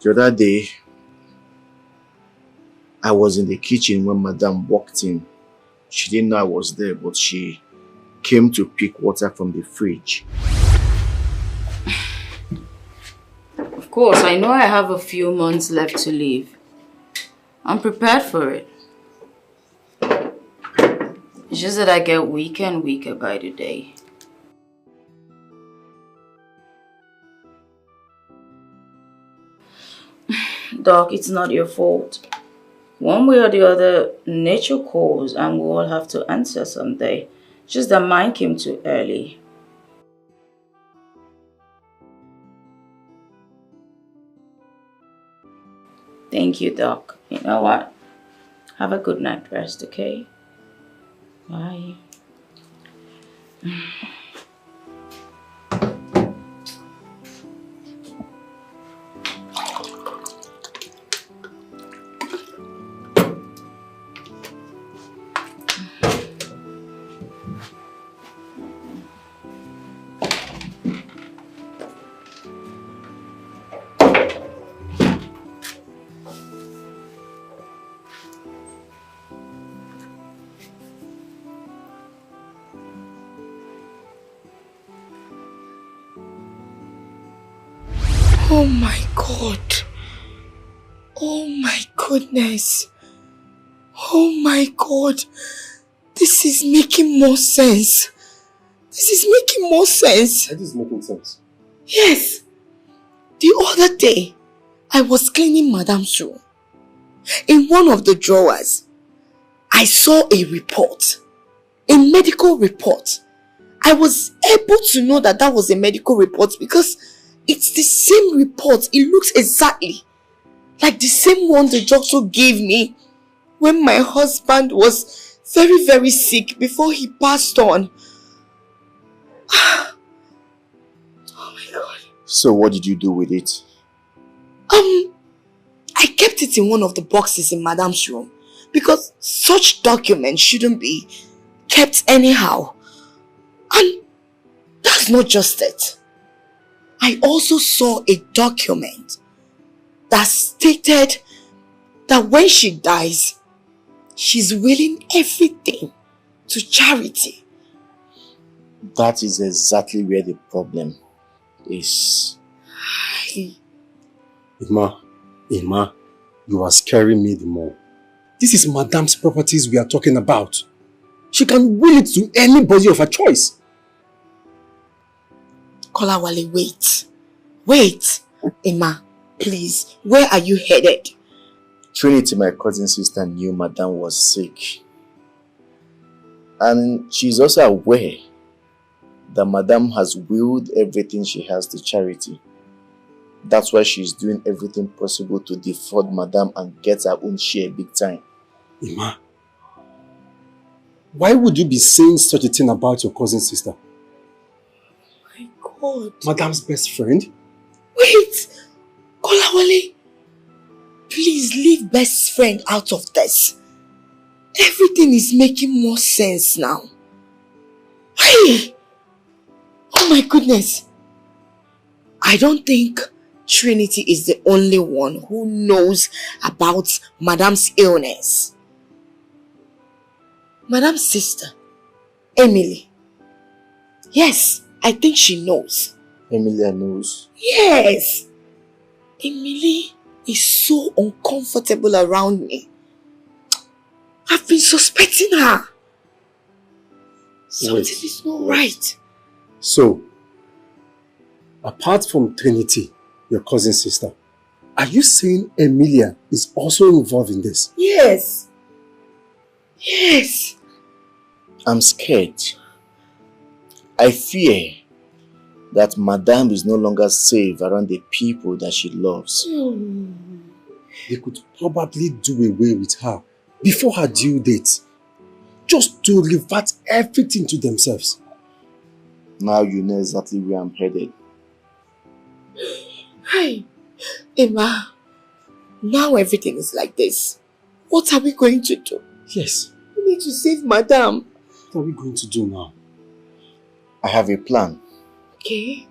I: The other day, I was in the kitchen when Madam walked in. She didn't know I was there, but she came to pick water from the fridge.
O: Of course, I know I have a few months left to live. I'm prepared for it. It's just that I get weaker and weaker by the day.
C: Doc, it's not your fault. One way or the other, nature calls and we all have to answer someday. Just that mine came too early. Thank you, Doc. You know what? Have a good night rest, okay? Bye.
K: Oh my God. Oh my goodness. Oh my God. This is making more sense. This is making more sense.
J: It is making sense.
K: Yes. The other day, I was cleaning Madam's room. In one of the drawers, I saw a report. A medical report. I was able to know that that was a medical report because it's the same report. It looks exactly like the same one the doctor gave me when my husband was very, very sick before he passed on. Oh my God.
I: So what did you do with it?
K: I kept it in one of the boxes in Madam's room because such documents shouldn't be kept anyhow. And that's not just it. I also saw a document that stated that when she dies, she's willing everything to charity.
I: That is exactly where the problem is.
J: Emma, you are scaring me the more. This is Madam's properties we are talking about. She can will it to anybody of her choice.
K: Kolawale, wait. Emma, please, where are you headed?
I: Trinity, my cousin sister, knew Madam was sick. And she's also aware that Madam has willed everything she has to charity. That's why she's doing everything possible to defraud Madam and get her own share big time.
J: Emma, why would you be saying such a thing about your cousin sister?
K: My God.
J: Madam's best friend?
K: Wait! Kolawale, please leave best friend out of this. Everything is making more sense now. Hey! Oh my goodness. I don't think Trinity is the only one who knows about Madam's illness. Madam's sister, Emily. Yes, I think she knows.
I: Amelia knows?
K: Yes. Emily is so uncomfortable around me. I've been suspecting her. Something is not right.
J: So, apart from Trinity, your cousin sister, are you saying Amelia is also involved in this?
K: Yes. Yes.
I: I'm scared. I fear that Madame is no longer safe around the people that she loves.
J: They could probably do away with her before her due date, just to revert everything to themselves.
I: Now you know exactly where I'm headed.
K: Hi, Emma. Now everything is like this. What are we going to do?
J: Yes.
K: We need to save Madame.
J: What are we going to do now?
I: I have a plan.
K: Okay.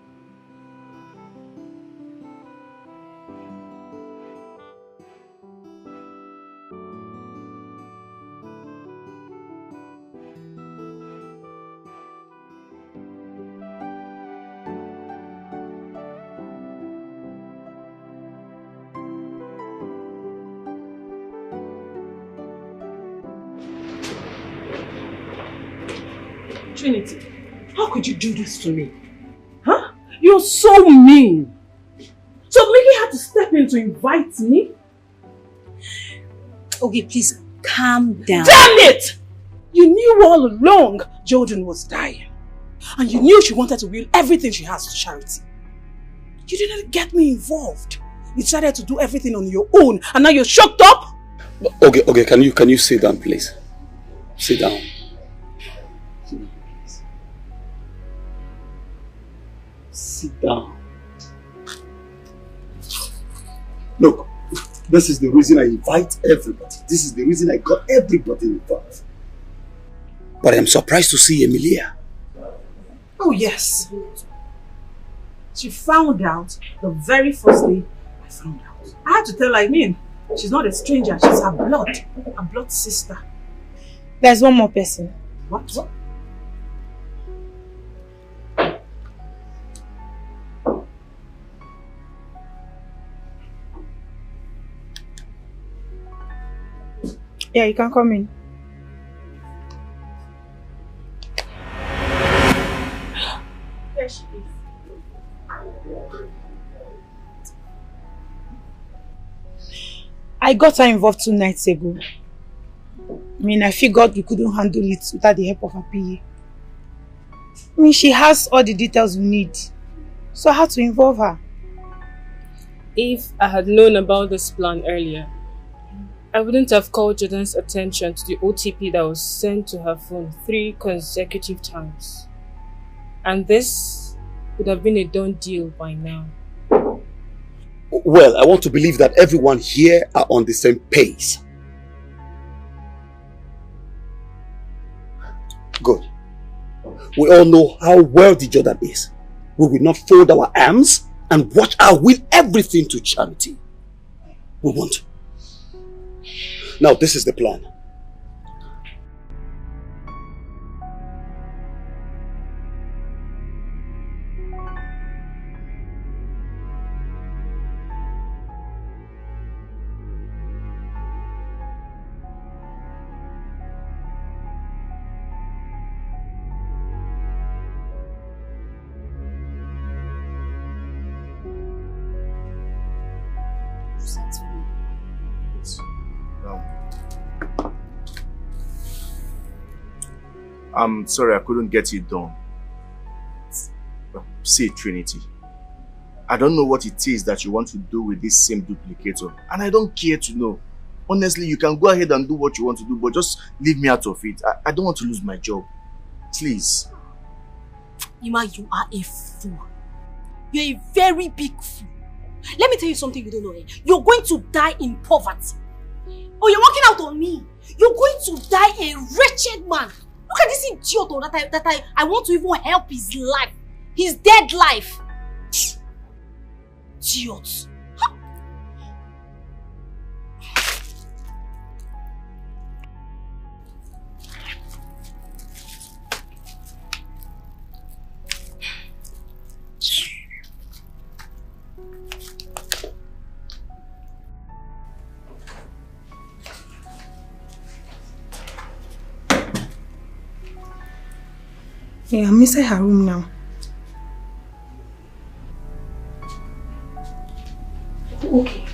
E: Trinity, how could you do this to me? Huh? You're so mean. So Millie had to step in to invite me
G: Okay, please calm down.
E: Damn it! You knew all along Jordan was dying. And you knew she wanted to will everything she has to charity. You didn't get me involved. You decided to do everything on your own and now you're shocked up?
F: Okay, can you sit down, please? Sit down. Sit down. Look, this is the reason I invite everybody. This is the reason I got everybody involved. But I'm surprised to see Amelia.
E: Oh yes. She found out the very first day I found out. I had to tell her, she's not a stranger, she's her blood sister.
N: There's one more person.
E: What?
N: Yeah, you can come in.
E: There she is.
N: I got her involved 2 nights ago. I figured we couldn't handle it without the help of her PA. She has all the details we need. So I had to involve her.
P: If I had known about this plan earlier, I wouldn't have called Jordan's attention to the OTP that was sent to her phone 3 consecutive times. And this would have been a done deal by now.
F: Well, I want to believe that everyone here are on the same page. Good. We all know how wealthy Jordan is. We will not fold our arms and watch her will everything to charity. We won't. Now, this is the plan.
I: I'm sorry I couldn't get it done. See, Trinity, I don't know what it is that you want to do with this same duplicator, and I don't care to know. Honestly, you can go ahead and do what you want to do, but just leave me out of it. I don't want to lose my job. Please.
G: Ima, you are a fool. You're a very big fool. Let me tell you something you don't know. You're going to die in poverty. Oh, you're working out on me. You're going to die a wretched man. Look at this idiot that I want to even help his life. His dead life. Idiot.
N: Yeah, I'm inside her room now.
G: Okay.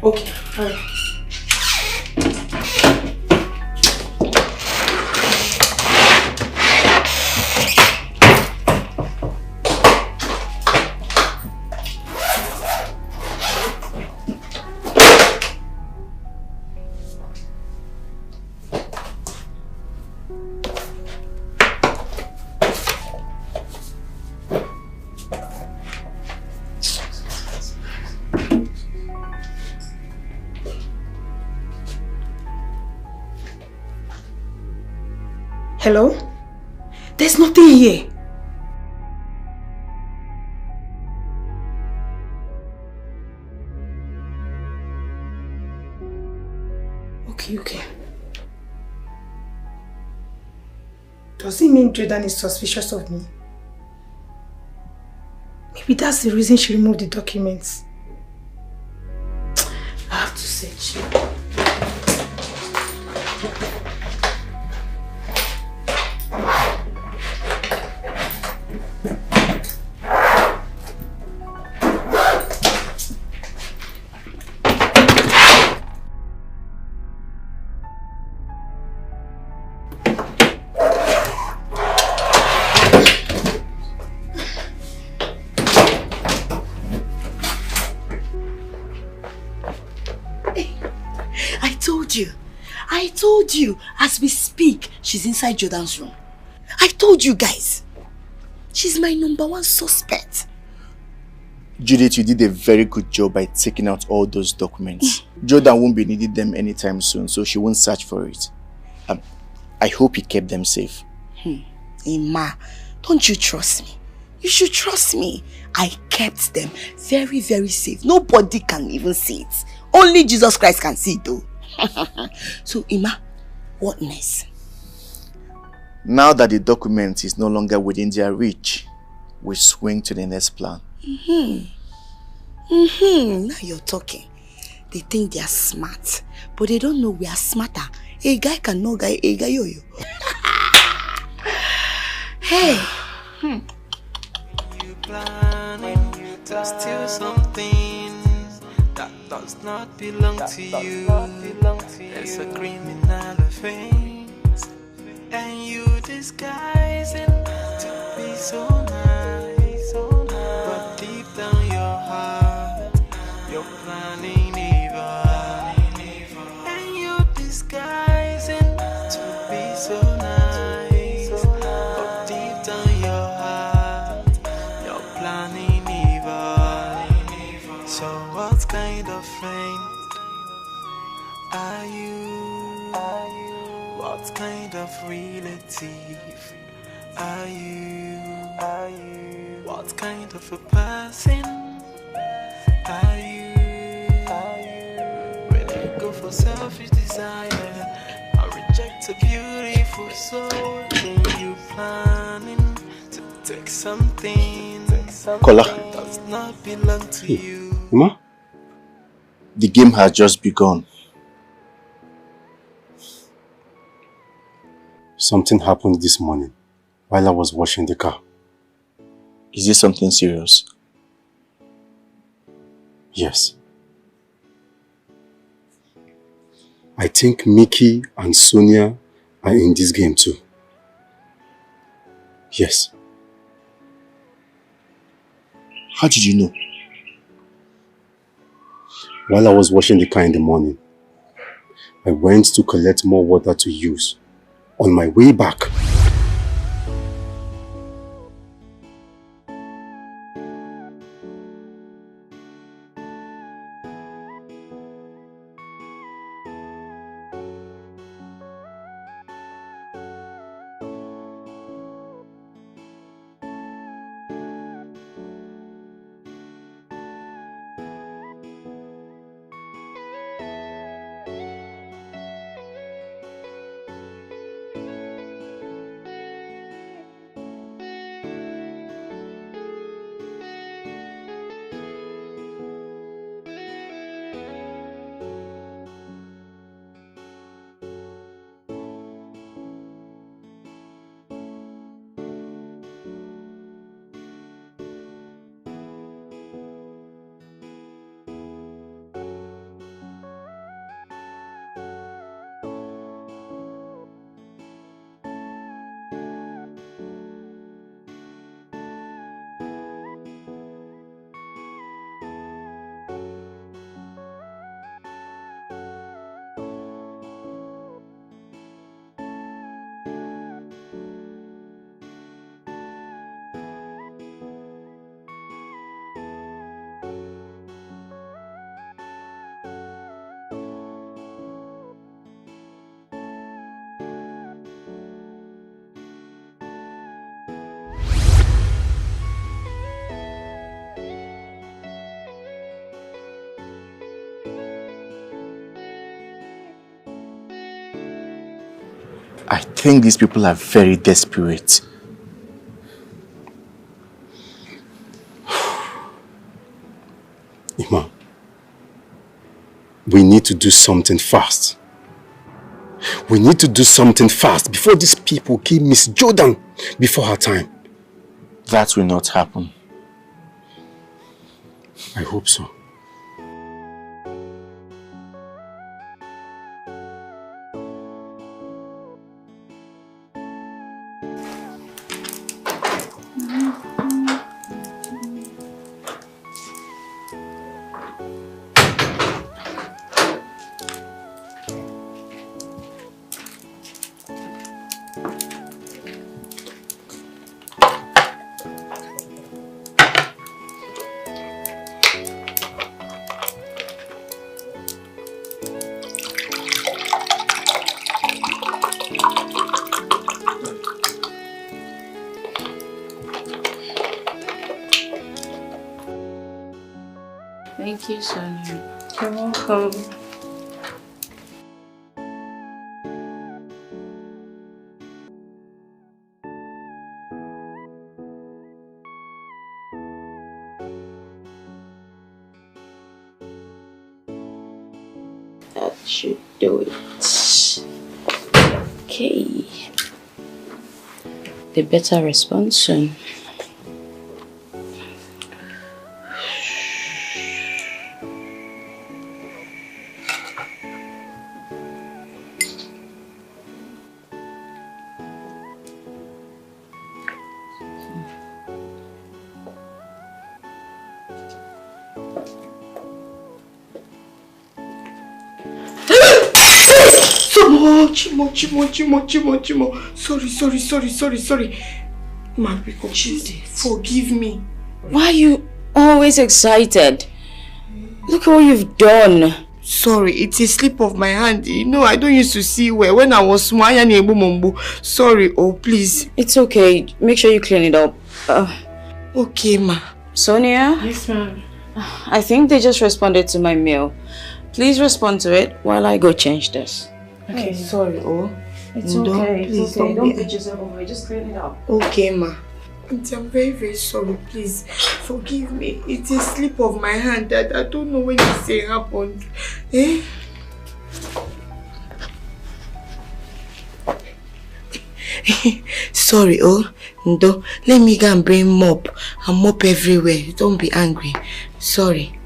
N: Okay, alright. Hello? There's nothing here. Okay. Does it mean Jordan is suspicious of me? Maybe that's the reason she removed the documents. I have to search.
K: I told you, as we speak, she's inside Jordan's room. I told you guys. She's my #1 suspect.
I: Judith, you did a very good job by taking out all those documents. Jordan won't be needing them anytime soon, so she won't search for it. I hope he kept them safe.
K: Ima, don't you trust me? You should trust me. I kept them very, very safe. Nobody can even see it. Only Jesus Christ can see it though. So Ima, what next?
I: Now that the document is no longer within their reach, we swing to the next plan.
K: Now you're talking. They think they are smart, but they don't know we are smarter. A guy can know guy, a guy yo-yo. Hey.
M: You planning to steal something that does not belong to you. There's a criminal offense, and you disguising to be so nice, but deep down your heart, you're planning evil, and you disguising to be so nice, but deep down your heart, you're planning evil. So what kind of friend are you? What kind of relative are you? What kind of a person are you? When you go for selfish desire and reject a beautiful soul, then you planning to take something
I: Kola.
M: that does not belong to you.
I: Mama? The game has just begun.
J: Something happened this morning while I was washing the car.
I: Is this something serious?
J: Yes. I think Mickey and Sonia are in this game too. Yes.
I: How did you know?
J: While I was washing the car in the morning, I went to collect more water to use. On my way back,
I: I think these people are very desperate.
J: Ima, we need to do something fast. We need to do something fast before these people kill Miss Jordan before her time.
I: That will not happen.
J: I hope so.
O: Thank you, Sonia.
A: You're welcome.
O: That should do it. Okay. They better respond soon.
L: Chimo. Sorry. Man, forgive me.
O: Why are you always excited? Look at what you've done.
L: Sorry, it's a slip of my hand. You know, I don't used to see well. When I was small, sorry, oh please.
O: It's okay. Make sure you clean it up.
L: Okay, ma.
O: Sonia?
A: Yes, ma'am.
O: I think they just responded to my mail. Please respond to it while I go change this.
L: Okay, sorry, oh.
O: It's
L: No,
O: okay.
L: please
O: Don't
L: don't
O: beat yourself over. Just clean it up.
L: Okay, ma. Auntie, I'm very sorry. Please forgive me. It's a slip of my hand that I don't know when this happened. Eh? Sorry, oh. Ndo, let me go and bring mop. I mop everywhere. Don't be angry. Sorry.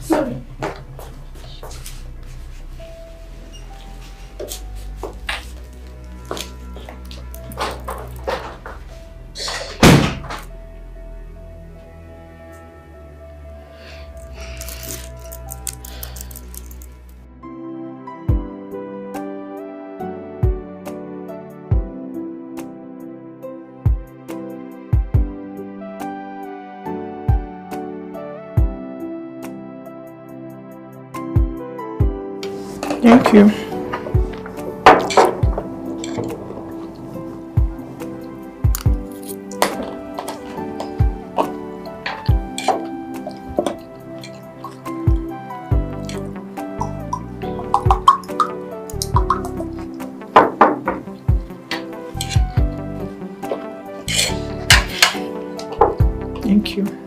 A: Sorry.
N: Thank you. Thank you.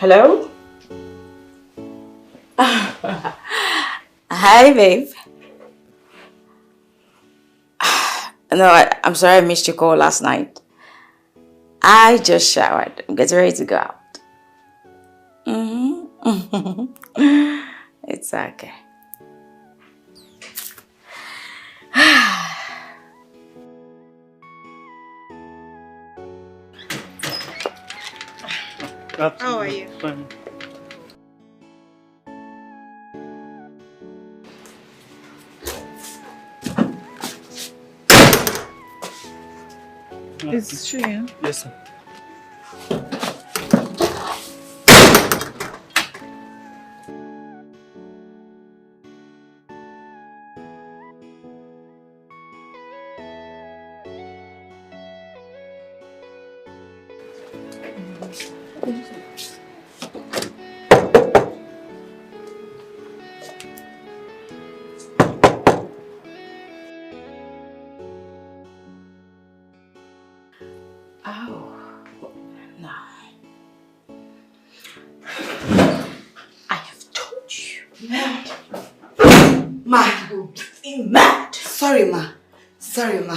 C: Hello? Hi, babe. No, I'm sorry I missed your call last night. I just showered. I'm getting ready to go out. It's okay.
P: How are you?
B: Fine.
N: It's true, yeah?
B: Yes, sir.
K: Sorry, ma.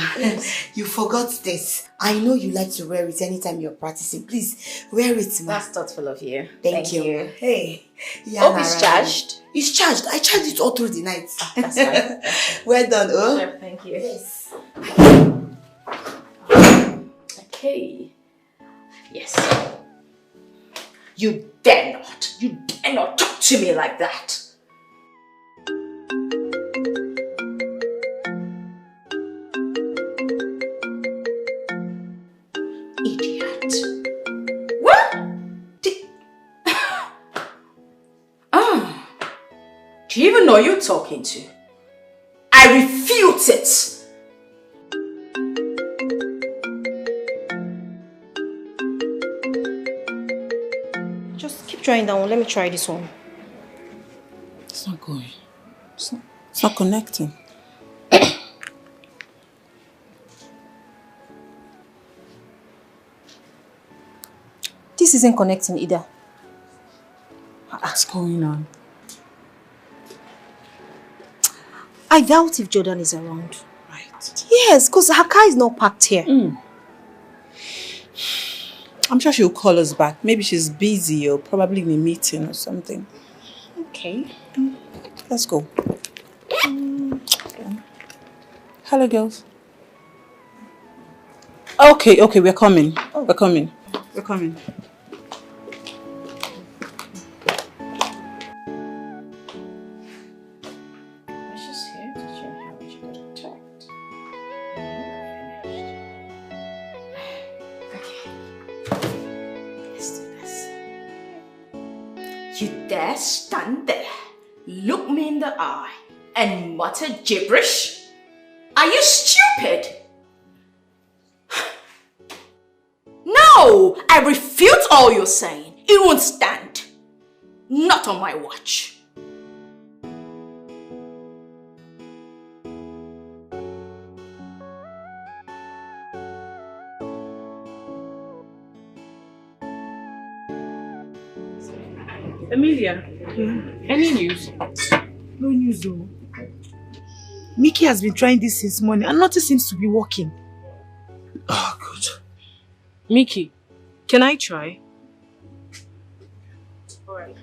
K: You forgot this. I know you like to wear it anytime you're practicing. Please, wear it, ma.
C: That's thoughtful of you.
K: Thank you. Hey.
C: Hope it's charged.
K: It's charged. I charged it all through the night.
C: That's fine.
K: Well done, oh.
C: Sure, thank you.
K: Yes.
C: Okay. Yes. You dare not talk to me like that. Idiot. What? Do you even know who you're talking to? I refute it.
G: Trying that one. Let me try this one.
H: It's not going. It's not connecting.
G: This isn't connecting either.
H: What's going on?
G: I doubt if Jordan is around.
H: Right.
G: Yes, because her car is not parked here.
H: I'm sure she'll call us back. Maybe she's busy or probably in a meeting or something.
G: Okay.
H: Let's go. Hello, girls. Okay, we're coming. We're coming.
C: You dare stand there, look me in the eye, and mutter gibberish? Are you stupid? No, I refute all you're saying. It won't stand. Not on my watch.
P: Amelia, any news?
N: No news though. Mickey has been trying this since morning and nothing seems to be working.
F: Oh, good.
P: Mickey, can I try? Alright.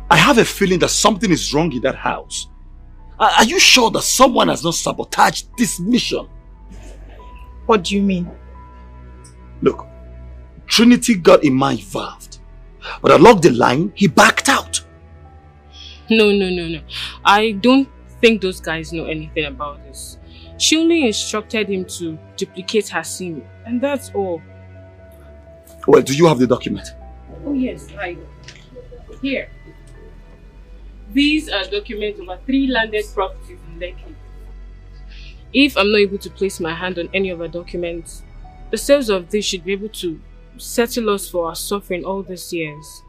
F: I have a feeling that something is wrong in that house. Are you sure that someone has not sabotaged this mission?
N: What do you mean?
F: Look, Trinity got Ima involved, but along the line, he backed out.
P: No. I don't think those guys know anything about this. She only instructed him to duplicate her scene, and that's all.
F: Well, do you have the document?
P: Oh yes, here. These are documents over 3 landed properties in Dikeh. If I'm not able to place my hand on any of our documents, the sales of this should be able to settle us for our suffering all these years.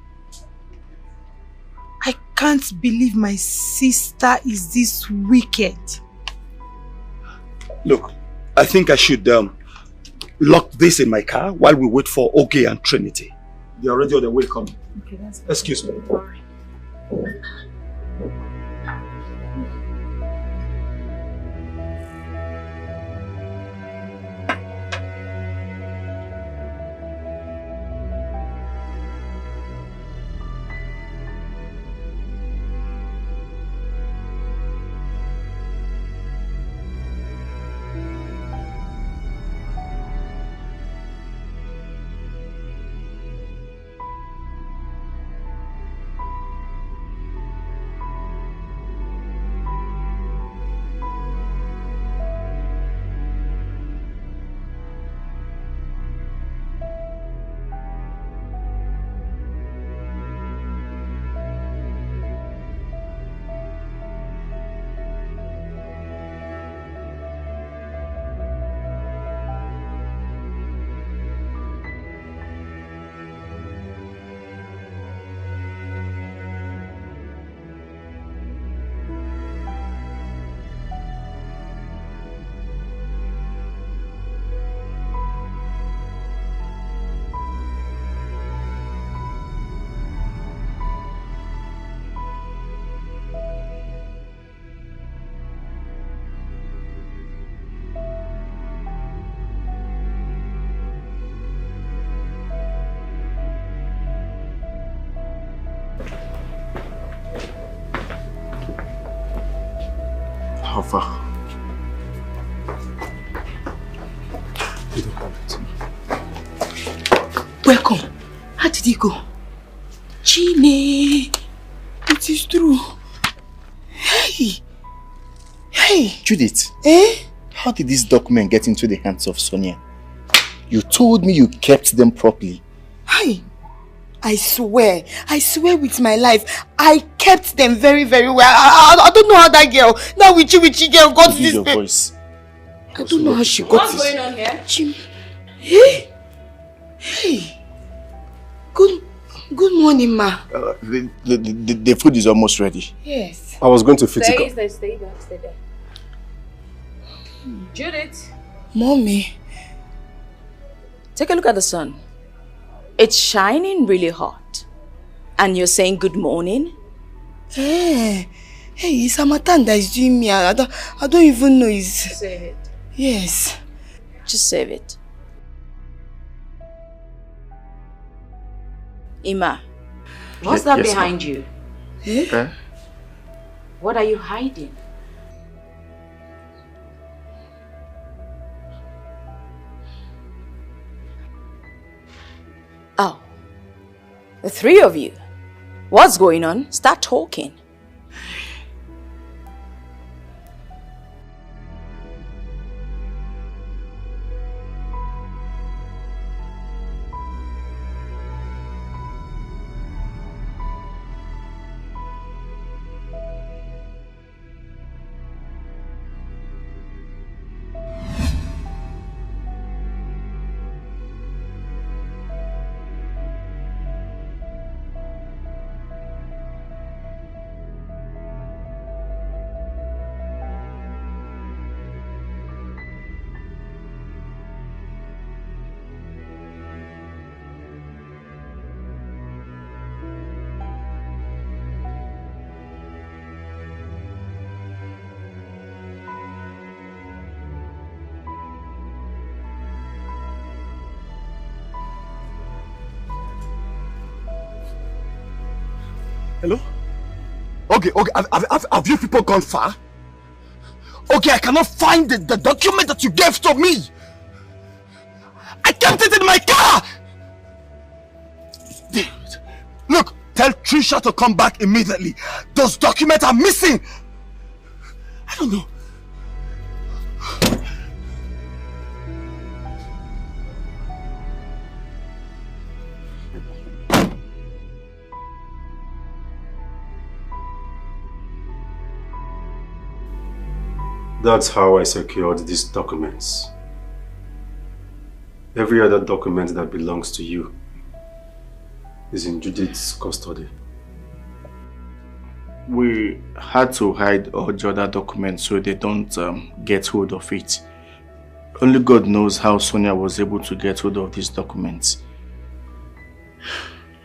N: can't believe my sister is this wicked.
F: Look, I think I should lock this in my car while we wait for Oge and Trinity. They're already on their way coming.
N: Okay, that's fine.
F: Excuse me.
N: Alright.
I: How far?
K: Welcome. How did he go? Chine, it is true. Hey. Hey.
I: Judith.
K: Eh?
I: How did this document get into the hands of Sonia? You told me you kept them properly.
K: Hey. I swear with my life, I kept them very, very well. I don't know how that girl, that witchy girl got this.
I: Your voice.
K: I don't know how she got
O: What's
K: this.
O: going on here?
K: Hey. Hey. Good morning, ma.
I: The food is almost ready.
K: Yes.
J: I was going to fix it up.
O: Stay there. Judith.
K: Mommy.
O: Take a look at the sun. It's shining really hot. And you're saying good morning?
K: Hey, it's Amatan that is doing me. I don't even know his...
O: Save it.
K: Yes.
O: Just save it. Ima, what's that
I: yes,
O: behind you?
K: Eh?
O: What are you hiding? Oh, the three of you. What's going on? Start talking.
F: Hello? Okay, have you people gone far? Okay, I cannot find the document that you gave to me. I kept it in my car. Look, tell Trisha to come back immediately. Those documents are missing. I don't know.
J: That's how I secured these documents. Every other document that belongs to you is in Judith's custody.
I: we had to hide all the other documents so they don't get hold of it. Only God knows how Sonia was able to get hold of these documents.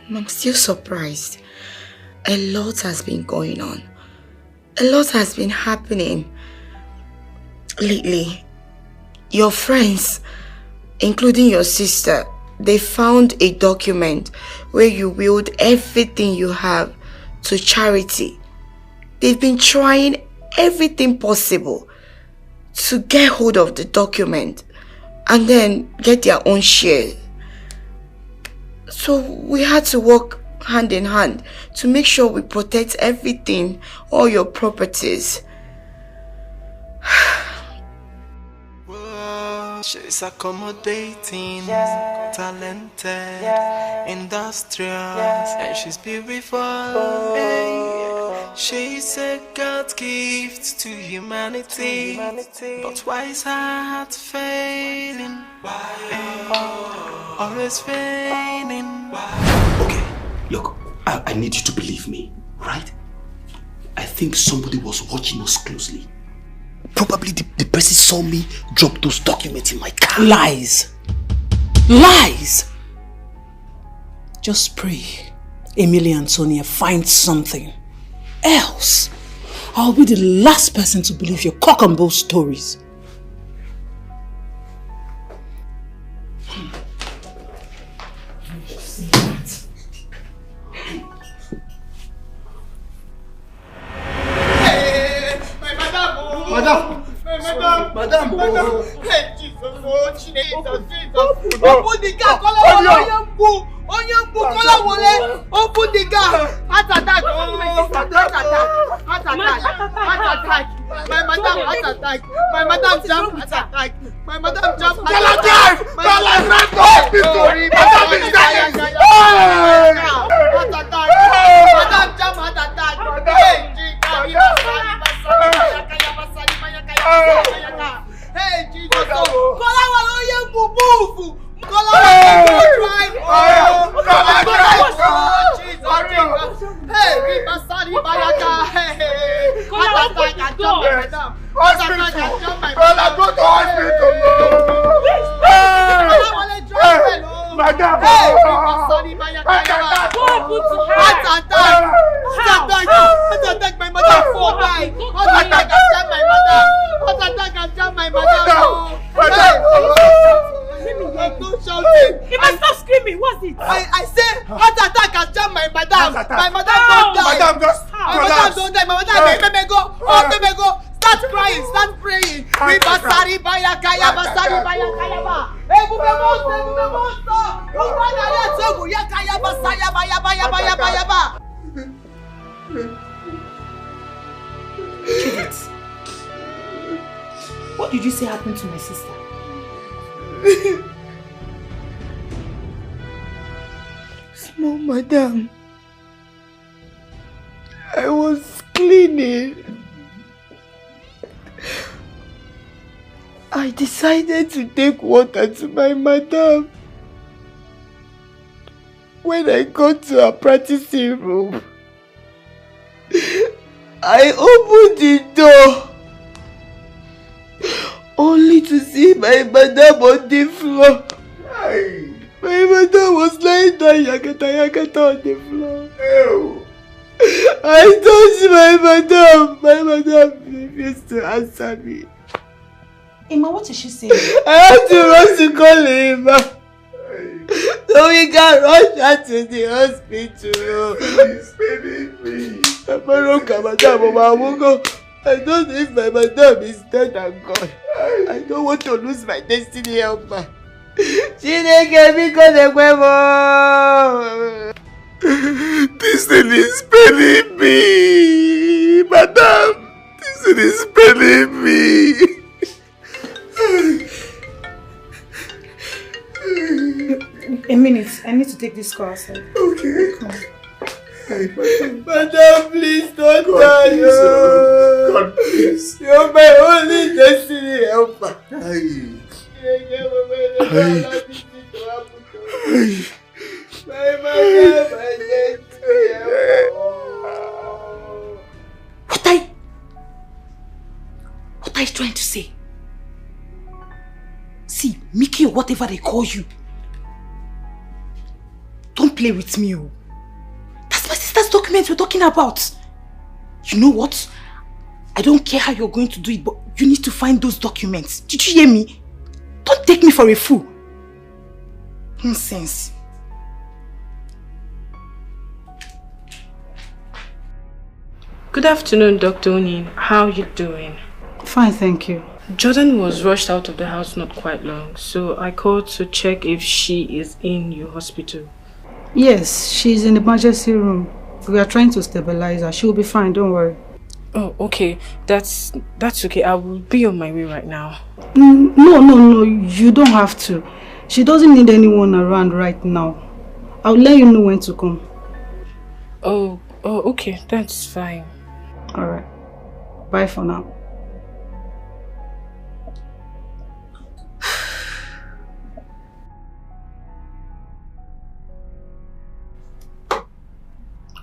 K: I'm still surprised. A lot has been going on. A lot has been happening lately. Your friends, including your sister, they found a document where you willed everything you have to charity. They've been trying everything possible to get hold of the document and then get their own share. So we had to work hand in hand to make sure we protect everything, all your properties.
M: She's accommodating, talented, industrious, and she's beautiful. Hey. She's a God gift to humanity, but why is her heart failing? Always failing.
F: Okay, look, I need you to believe me, right? I think somebody was watching us closely. Probably the person saw me drop those documents in my car.
H: Lies. Lies. Just pray Amelia and Sonia find something else. I'll be the last person to believe your cock and bull stories.
Q: Madam, hey Jesus, oh Jesus. Open the gate, Oyambu, Kola Wole, open the gate. Heart attack. My madam, heart attack. My madam jump, heart attack. My madam jump, heart attack. Sorry, madam is dying. Heart attack. Madam jump, heart attack. Hey, hey, Jesus, Kola Wole, Oyambu, move. Kola Wole, right. Hey, Ribasari Bayaka. Hey, heart attack and jump my madam. Heart attack and jump my madam. Go to hospital. Kola Wole, drive hello. Madam. Hey, Ribasari Bayaka. Heart attack. Heart attack, my madam. For die. Heart attack and jump my madam. Heart attack and jump my madam. No shouting.
N: You must stop screaming. What's it?
Q: I say heart attack and jam my madam. My madam don't die.
J: Madam just
Q: my madam don't die. My madam let me go. Start crying. Start praying. Basari baya kaya basari baya kaya ba. Hey, bubemosto. Ubana yetu ya kaya basaya baya ba.
N: Judith, what did you say happened to my sister?
L: Small madam, I was cleaning. I decided to take water to my madam. When I got to her practicing room, I opened the door only to see my madam on the floor. My madam was lying down yakata on the floor. Ew. I touched my madam refused to answer me.
N: Emma, what is she saying?
L: I had to rush to call Emma. So we can rush her to the hospital. Please, baby, please. I don't know if my madam is dead and gone. I don't want to lose my destiny helper.
Q: This thing is paining me, madam. This thing is paining me.
N: A minute, I need to take this call outside.
L: Okay.
N: Come.
L: Madam, please don't die.
Q: God, please.
L: You're my only destiny helper. My madam,
N: or whatever they call you. Don't play with me. Oh. That's my sister's documents we're talking about. You know what? I don't care how you're going to do it, but you need to find those documents. Did you hear me? Don't take me for a fool. Nonsense.
P: Good afternoon, Dr. Oni. How are you doing?
D: Fine, thank you.
P: Jordan was rushed out of the house not quite long, so I called to check if she is in your hospital.
D: Yes, she's in the emergency room. We are trying to stabilize her. She will be fine, don't worry.
P: Oh, okay. That's okay. I will be on my way right now.
D: No, you don't have to. She doesn't need anyone around right now. I'll let you know when to come.
P: Oh, okay. That's fine.
D: Alright. Bye for now.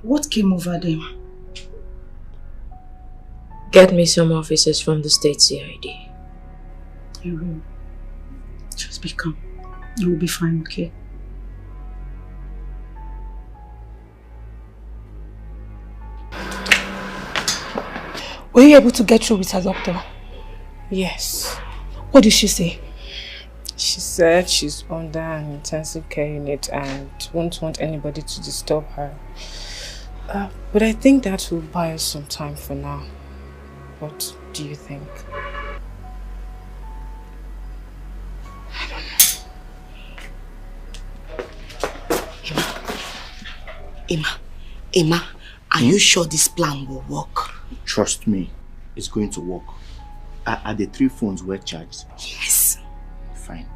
D: What came over them?
R: Get me some officers from the state CID.
D: You will. Just be calm. You will be fine, okay?
N: Were you able to get through with her doctor?
P: Yes.
N: What did she say?
P: She said she's under an intensive care unit and won't want anybody to disturb her. But I think that will buy us some time for now. What do you think?
N: I don't know. Emma, are you sure this plan will work?
I: Trust me, it's going to work. Are the 3 phones well charged?
N: Yes.
I: Fine.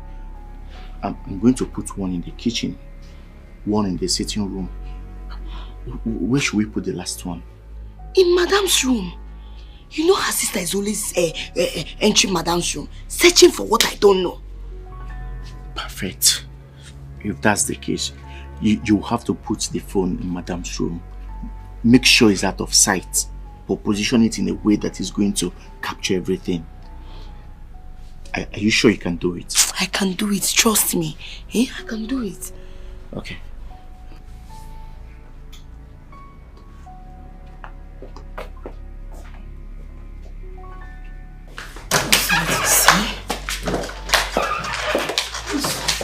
I: I'm going to put one in the kitchen, one in the sitting room. Where should we put the last one?
N: In Madam's room. You know her sister is always entering Madam's room, searching for what I don't know.
I: Perfect. If that's the case, you have to put the phone in Madam's room. Make sure it's out of sight, but position it in a way that is going to capture everything. Are you sure you can do it?
N: I can do it, trust me. I can do it.
I: Okay.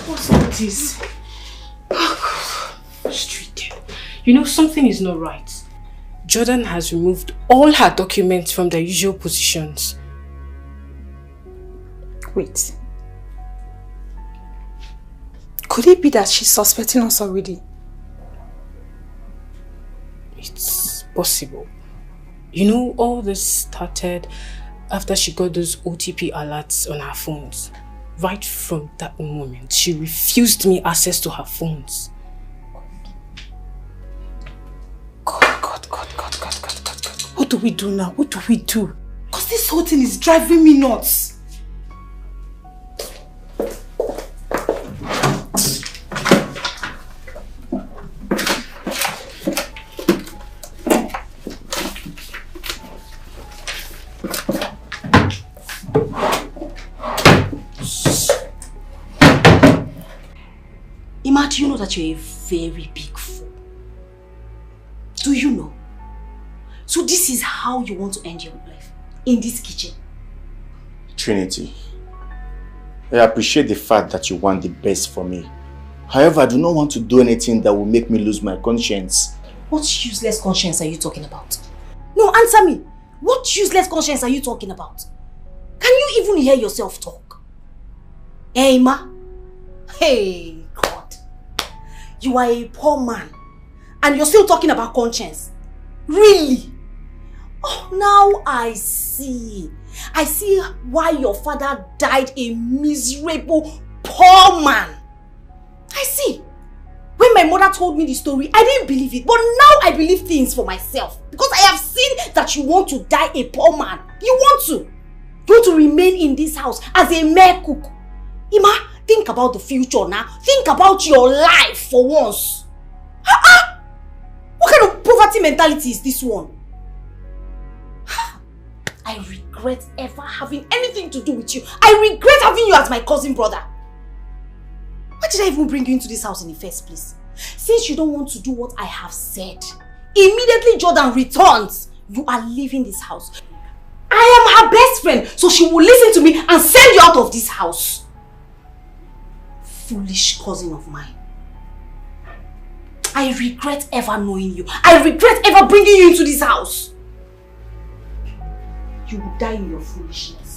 P: What's all this? Frustrated. You know, something is not right. Jordan has removed all her documents from their usual positions.
N: Wait. Could it be that she's suspecting us already?
P: It's possible. You know, all this started after she got those OTP alerts on her phones. Right from that moment, she refused me access to her phones.
N: God. What do we do now? What do we do? Because this whole thing is driving me nuts.
G: Ima, do you know that you're a very big fool? Do you know? So this is how you want to end your life? In this kitchen?
I: Trinity, I appreciate the fact that you want the best for me. However, I do not want to do anything that will make me lose my conscience.
G: What useless conscience are you talking about? No, answer me. What useless conscience are you talking about? Can you even hear yourself talk? Hey, Ima. Hey, God. You are a poor man. And you're still talking about conscience. Really? Oh, now I see. I see why your father died a miserable, poor man. I see. When my mother told me the story, I didn't believe it. But now I believe things for myself. Because I have seen that you want to die a poor man. You want to. You want to remain in this house as a mere cook. Ima, think about the future now. Think about your life for once. What kind of poverty mentality is this one? I regret ever having anything to do with you. I regret having you as my cousin brother. Why did I even bring you into this house in the first place? Since you don't want to do what I have said, immediately Jordan returns, you are leaving this house. I am her best friend, so she will listen to me and send you out of this house. Foolish cousin of mine. I regret ever knowing you. I regret ever bringing you into this house. You will die in your foolishness.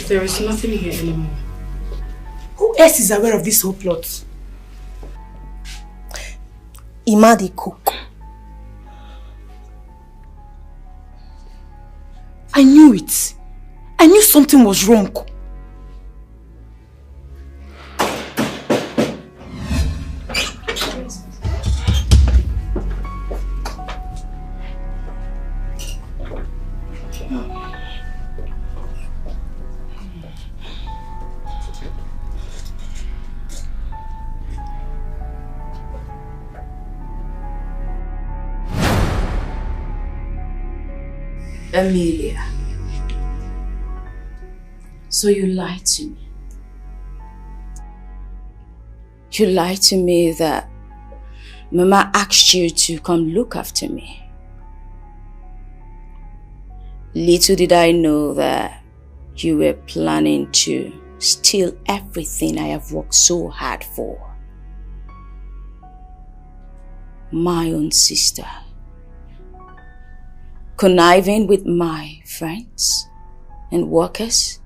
D: There is nothing here anymore.
N: Who else is aware of this whole plot?
G: Ima the cook.
N: I knew it. I knew something was wrong.
O: Amelia, so you lied to me. You lied to me that Mama asked you to come look after me. Little did I know that you were planning to steal everything I have worked so hard for. My own sister. Conniving with my friends and workers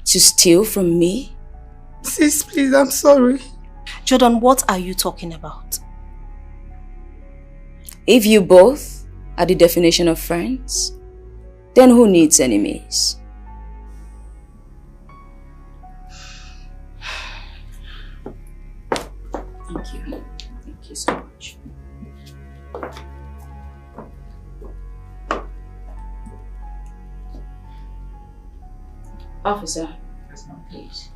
O: to steal from me?
L: Sis, please, I'm sorry.
G: Jordan, what are you talking about?
O: If you both are the definition of friends, then who needs enemies? Thank you. Thank you so much. Officer, please.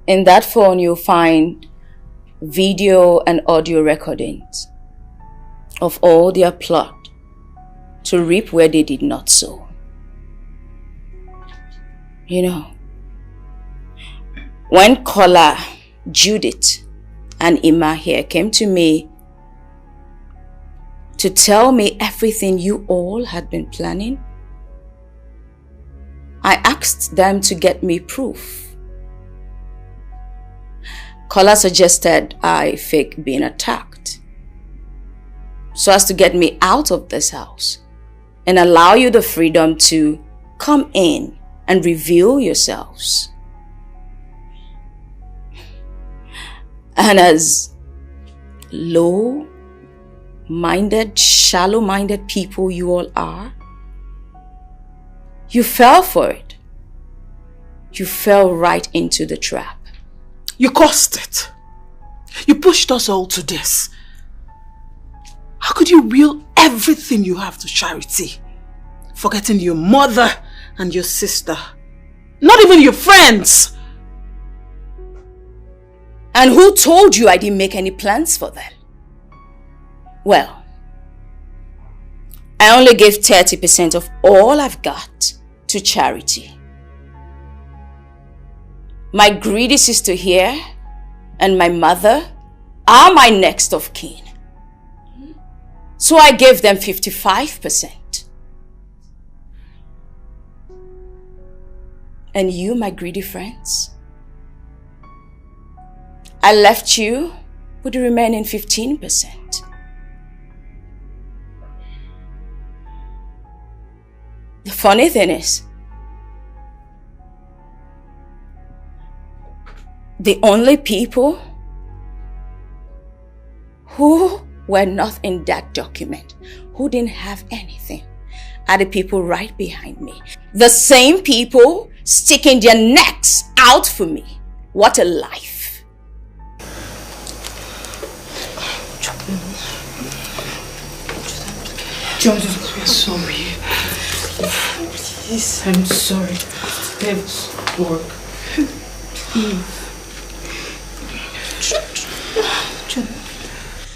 O: In that phone, you'll find video and audio recordings of all their plot to reap where they did not sow. You know, when Kola, Judith, and Ima here came to me to tell me everything you all had been planning, I asked them to get me proof. Kola suggested I fake being attacked so as to get me out of this house and allow you the freedom to come in and reveal yourselves. And as low-minded, shallow-minded people you all are, you fell for it. You fell right into the trap.
N: You caused it. You pushed us all to this. How could you will everything you have to charity, forgetting your mother and your sister? Not even your friends.
O: And who told you I didn't make any plans for them? Well, I only gave 30% of all I've got to charity. My greedy sister here and my mother are my next of kin. So I gave them 55%. And you, my greedy friends, I left you with the remaining 15%. The funny thing is, the only people who were not in that document, who didn't have anything, are the people right behind me. The same people
C: sticking their necks out for me. What a life.
N: John, I'm sorry. Please, I'm sorry. Let's work. Please.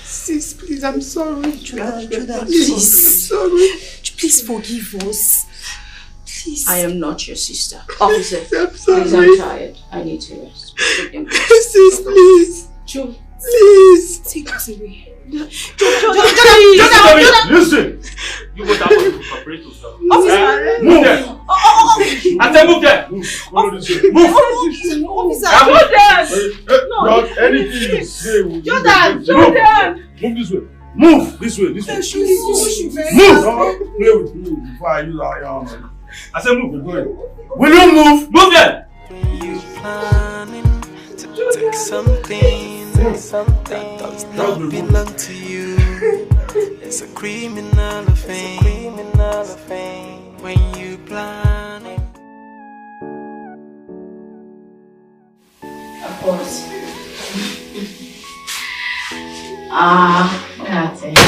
L: Sis, please, I'm sorry.
N: Jordan,
L: please. Sorry.
N: Please forgive us. Please.
C: I am not your sister. Officer,
L: I'm sorry.
C: please, I'm tired. I need to rest.
L: Sis, please.
N: Joe,
L: please.
N: Take us away.
B: Jordan! Listen! You go down to separate yourself.
N: Officer!
B: Move there! I said move there! Move!
N: Officer!
J: Not anything you say will
N: Jordan!
J: Move this way. Move this way. This way. Move! Don't play with me before I use our arm.
B: I said move.
J: Will you move?
B: Move there!
M: You planning to take something that does not belong to you. It's a criminal offense. When you planning.
C: Of course. That's it.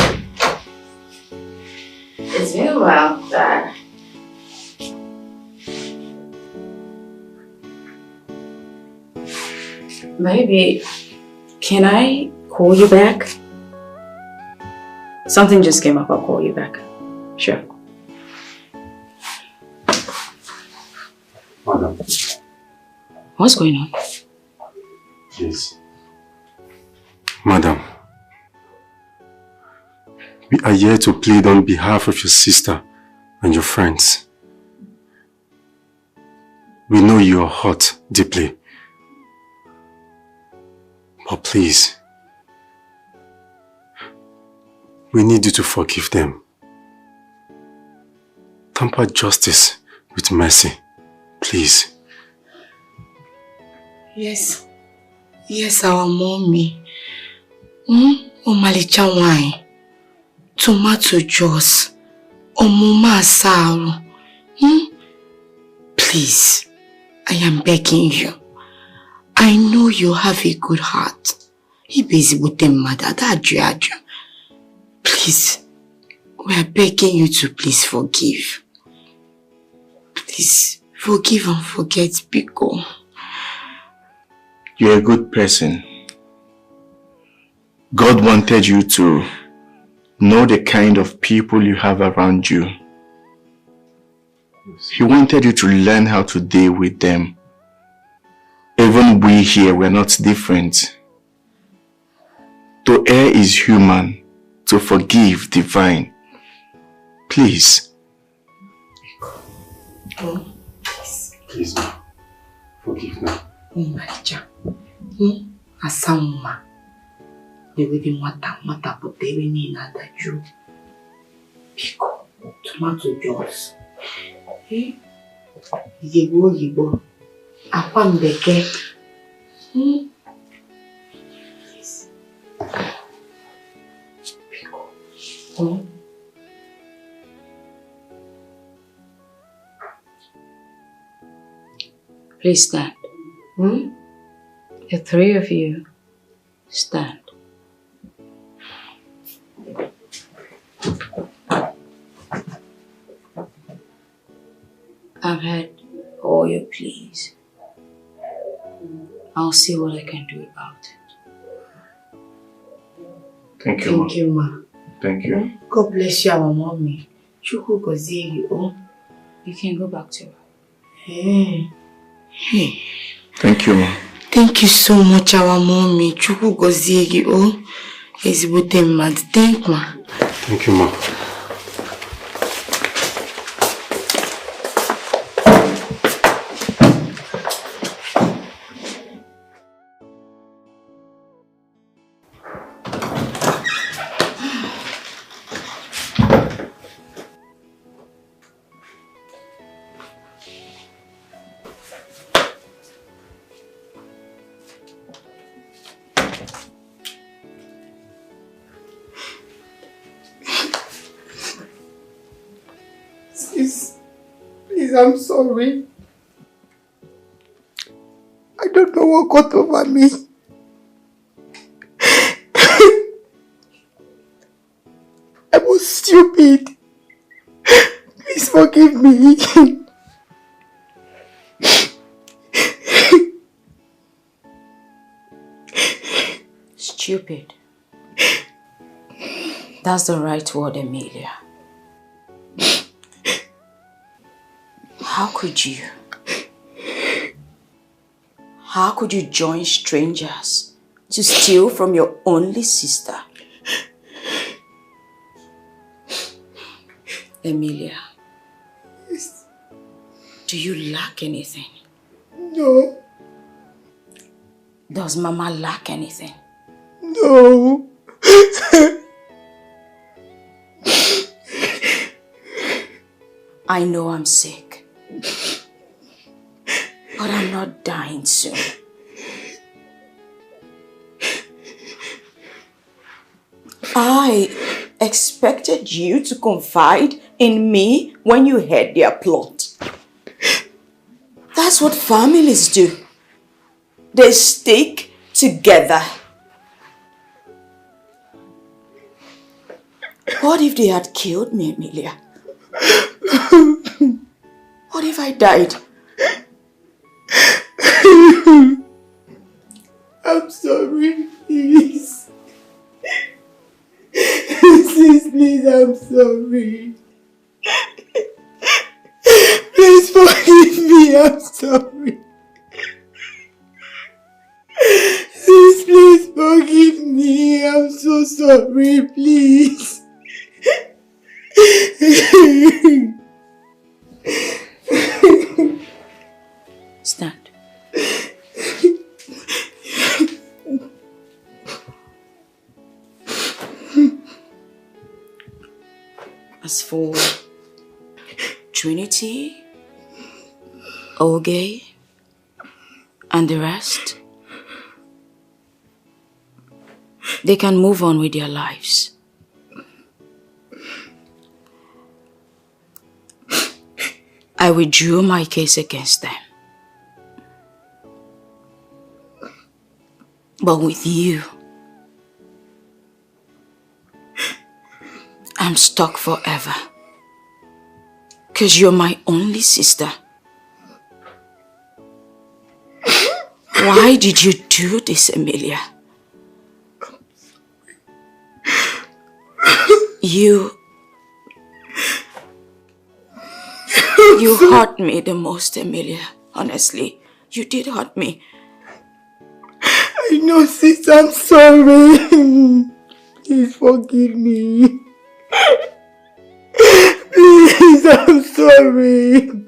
C: It's been a while, Dad. Maybe, can I call you back? Something just came up, I'll call you back. Sure.
J: Madam.
C: What's going on?
J: Please. Madam. We are here to plead on behalf of your sister and your friends. We know you are hurt deeply. But please, we need you to forgive them. Temper justice with mercy, please.
K: Yes. Yes, our mommy. Omalicha wine. Tomato juice. Omuma saru. Please, I am begging you. I know you have a good heart. Please, we are begging you to please forgive. Please, forgive and forget, Biko.
F: You're a good person. God wanted you to know the kind of people you have around you. He wanted you to learn how to deal with them. Even we here, we're not different. To err is human, to forgive divine. Please.
J: Please, ma. Forgive me.
K: Omalicha. Asamma. Dewe mata potewe ni nada ju. Biko. Tomato juice. Yibo. Apambeke. Biko.
C: Please stand. The three of you, stand. I've had all your pleas. I'll see what I can do about it.
F: Thank you,
K: Thank you, ma.
F: Thank you.
K: God bless you, our mommy. Chuku gozie you.
C: You can go back to her.
K: Hey.
F: Thank you, ma.
K: Thank you so much, our mommy. Chuku gozie you. Ezibote mad. Thank ma.
J: Thank you, ma.
L: Please, I'm sorry. got over me. I was stupid. Please forgive me.
C: Stupid. That's the right word, Amelia. How could you? How could you join strangers to steal from your only sister? Amelia.
L: Yes.
C: Do you lack anything?
L: No.
C: Does Mama lack anything?
L: No.
C: I know I'm sick, but I'm not dying soon. I expected you to confide in me when you heard their plot. That's what families do. They stick together. What if they had killed me, Amelia? What if I died?
L: I'm sorry, please. Sis, please, I'm sorry. Please forgive me, I'm sorry. Sis, please forgive me, I'm so sorry, please.
C: Stand. As for Trinity, Oge, and the rest, they can move on with their lives. I withdrew my case against them. But with you, I'm stuck forever. 'Cause you're my only sister. Why did you do this, Amelia? You hurt me the most, Amelia. Honestly, you did hurt me.
L: I know, sis, I'm sorry. Please forgive me. Please, I'm sorry.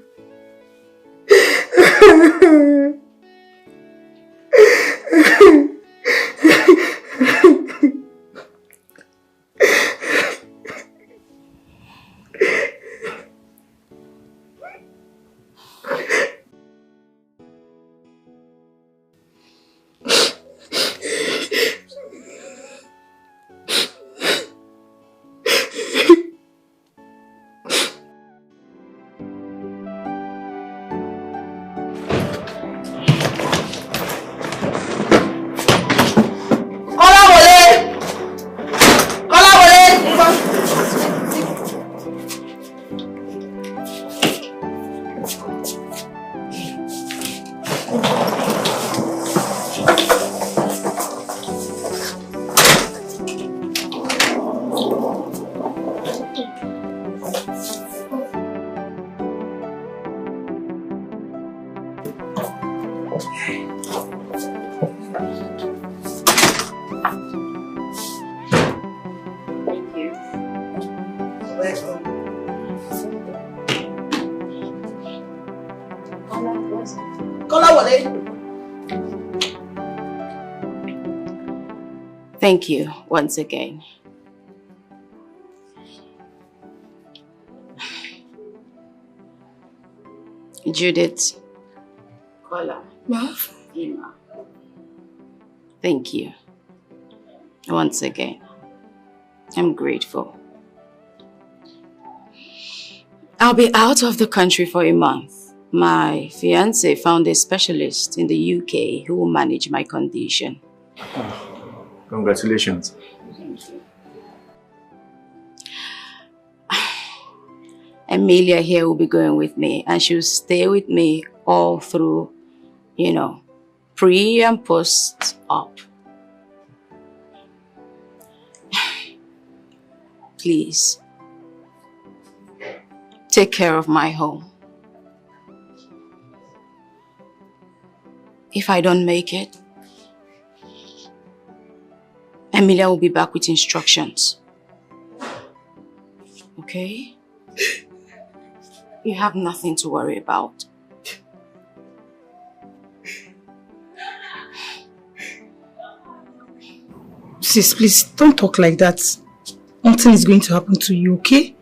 C: Thank you once again. Judith. Kola. Ima. Thank you. Once again. I'm grateful. I'll be out of the country for a month. My fiancé found a specialist in the UK who will manage my condition.
I: Congratulations.
C: Amelia here will be going with me, and she'll stay with me all through, pre and post op. Please, take care of my home. If I don't make it, Amelia will be back with instructions. Okay? You have nothing to worry about.
N: Sis, please, don't talk like that. Nothing is going to happen to you, okay?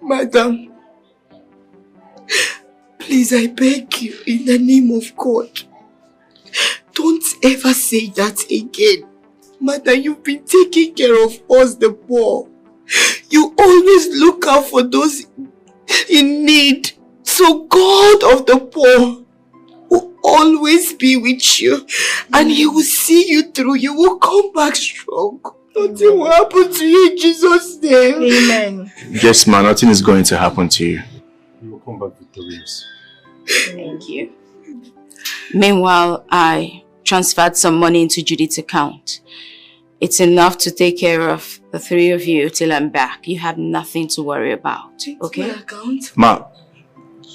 L: Madam, please, I beg you, in the name of God, don't ever say that again. Madam, you've been taking care of us, the poor. You always look out for those in need. So God of the poor will always be with you, and He will see you through. You will come back strong. Nothing will happen to you in Jesus' name.
N: Amen.
I: Yes, ma, nothing is going to happen to you.
J: You will come back victorious.
C: Thank you. Meanwhile, I transferred some money into Judith's account. It's enough to take care of the three of you till I'm back. You have nothing to worry about, okay?
I: Ma,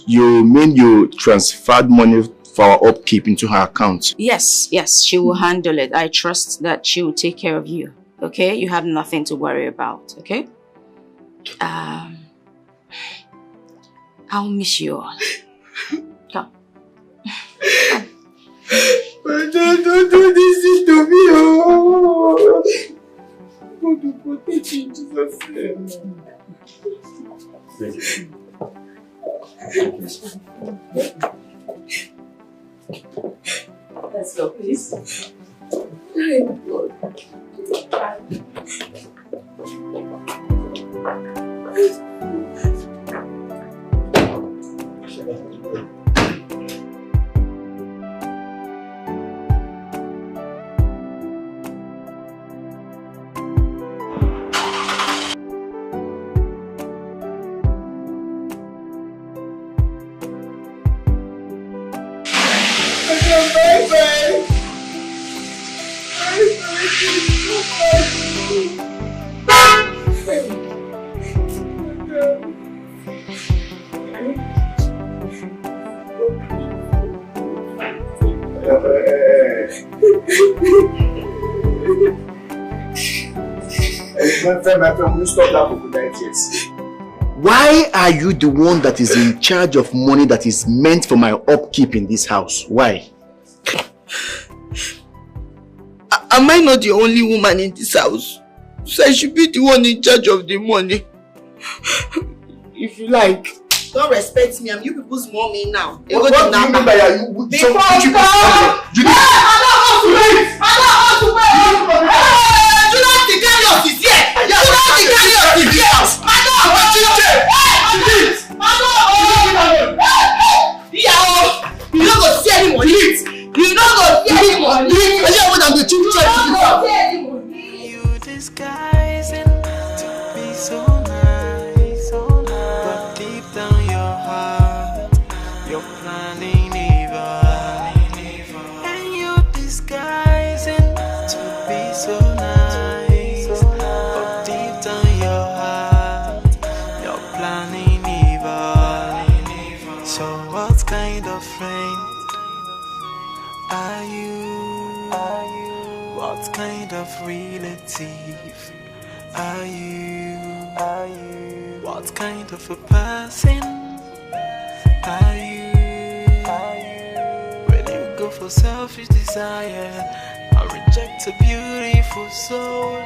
I: you mean you transferred money for our upkeep into her account?
C: Yes, she will handle it. I trust that she will take care of you, okay? You have nothing to worry about, okay? I'll miss you all. Come.
L: Don't do this to me, oh! God will protect you in Jesus' name.
C: Let's go, please.
L: Thank God.
I: Why are you the one that is in charge of money that is meant for my upkeep in this house? Why?
L: Am I not the only woman in this house? So I should be the one in charge of the money. If you like. Don't respect me. I'm you people's mommy now.
I: What do you mean by you?
L: Before
I: you
L: do not the carriers is here. Do not the carriers is here. You don't go see any money. You don't go see any money.
M: You disguising to be so nice, but deep down your heart, you're planning evil. And you disguising to be so nice, but deep down your heart, you're planning evil. So what kind of friend are you? What kind of relative are you? What kind of a person are you? Will you go for selfish desire or reject a beautiful soul?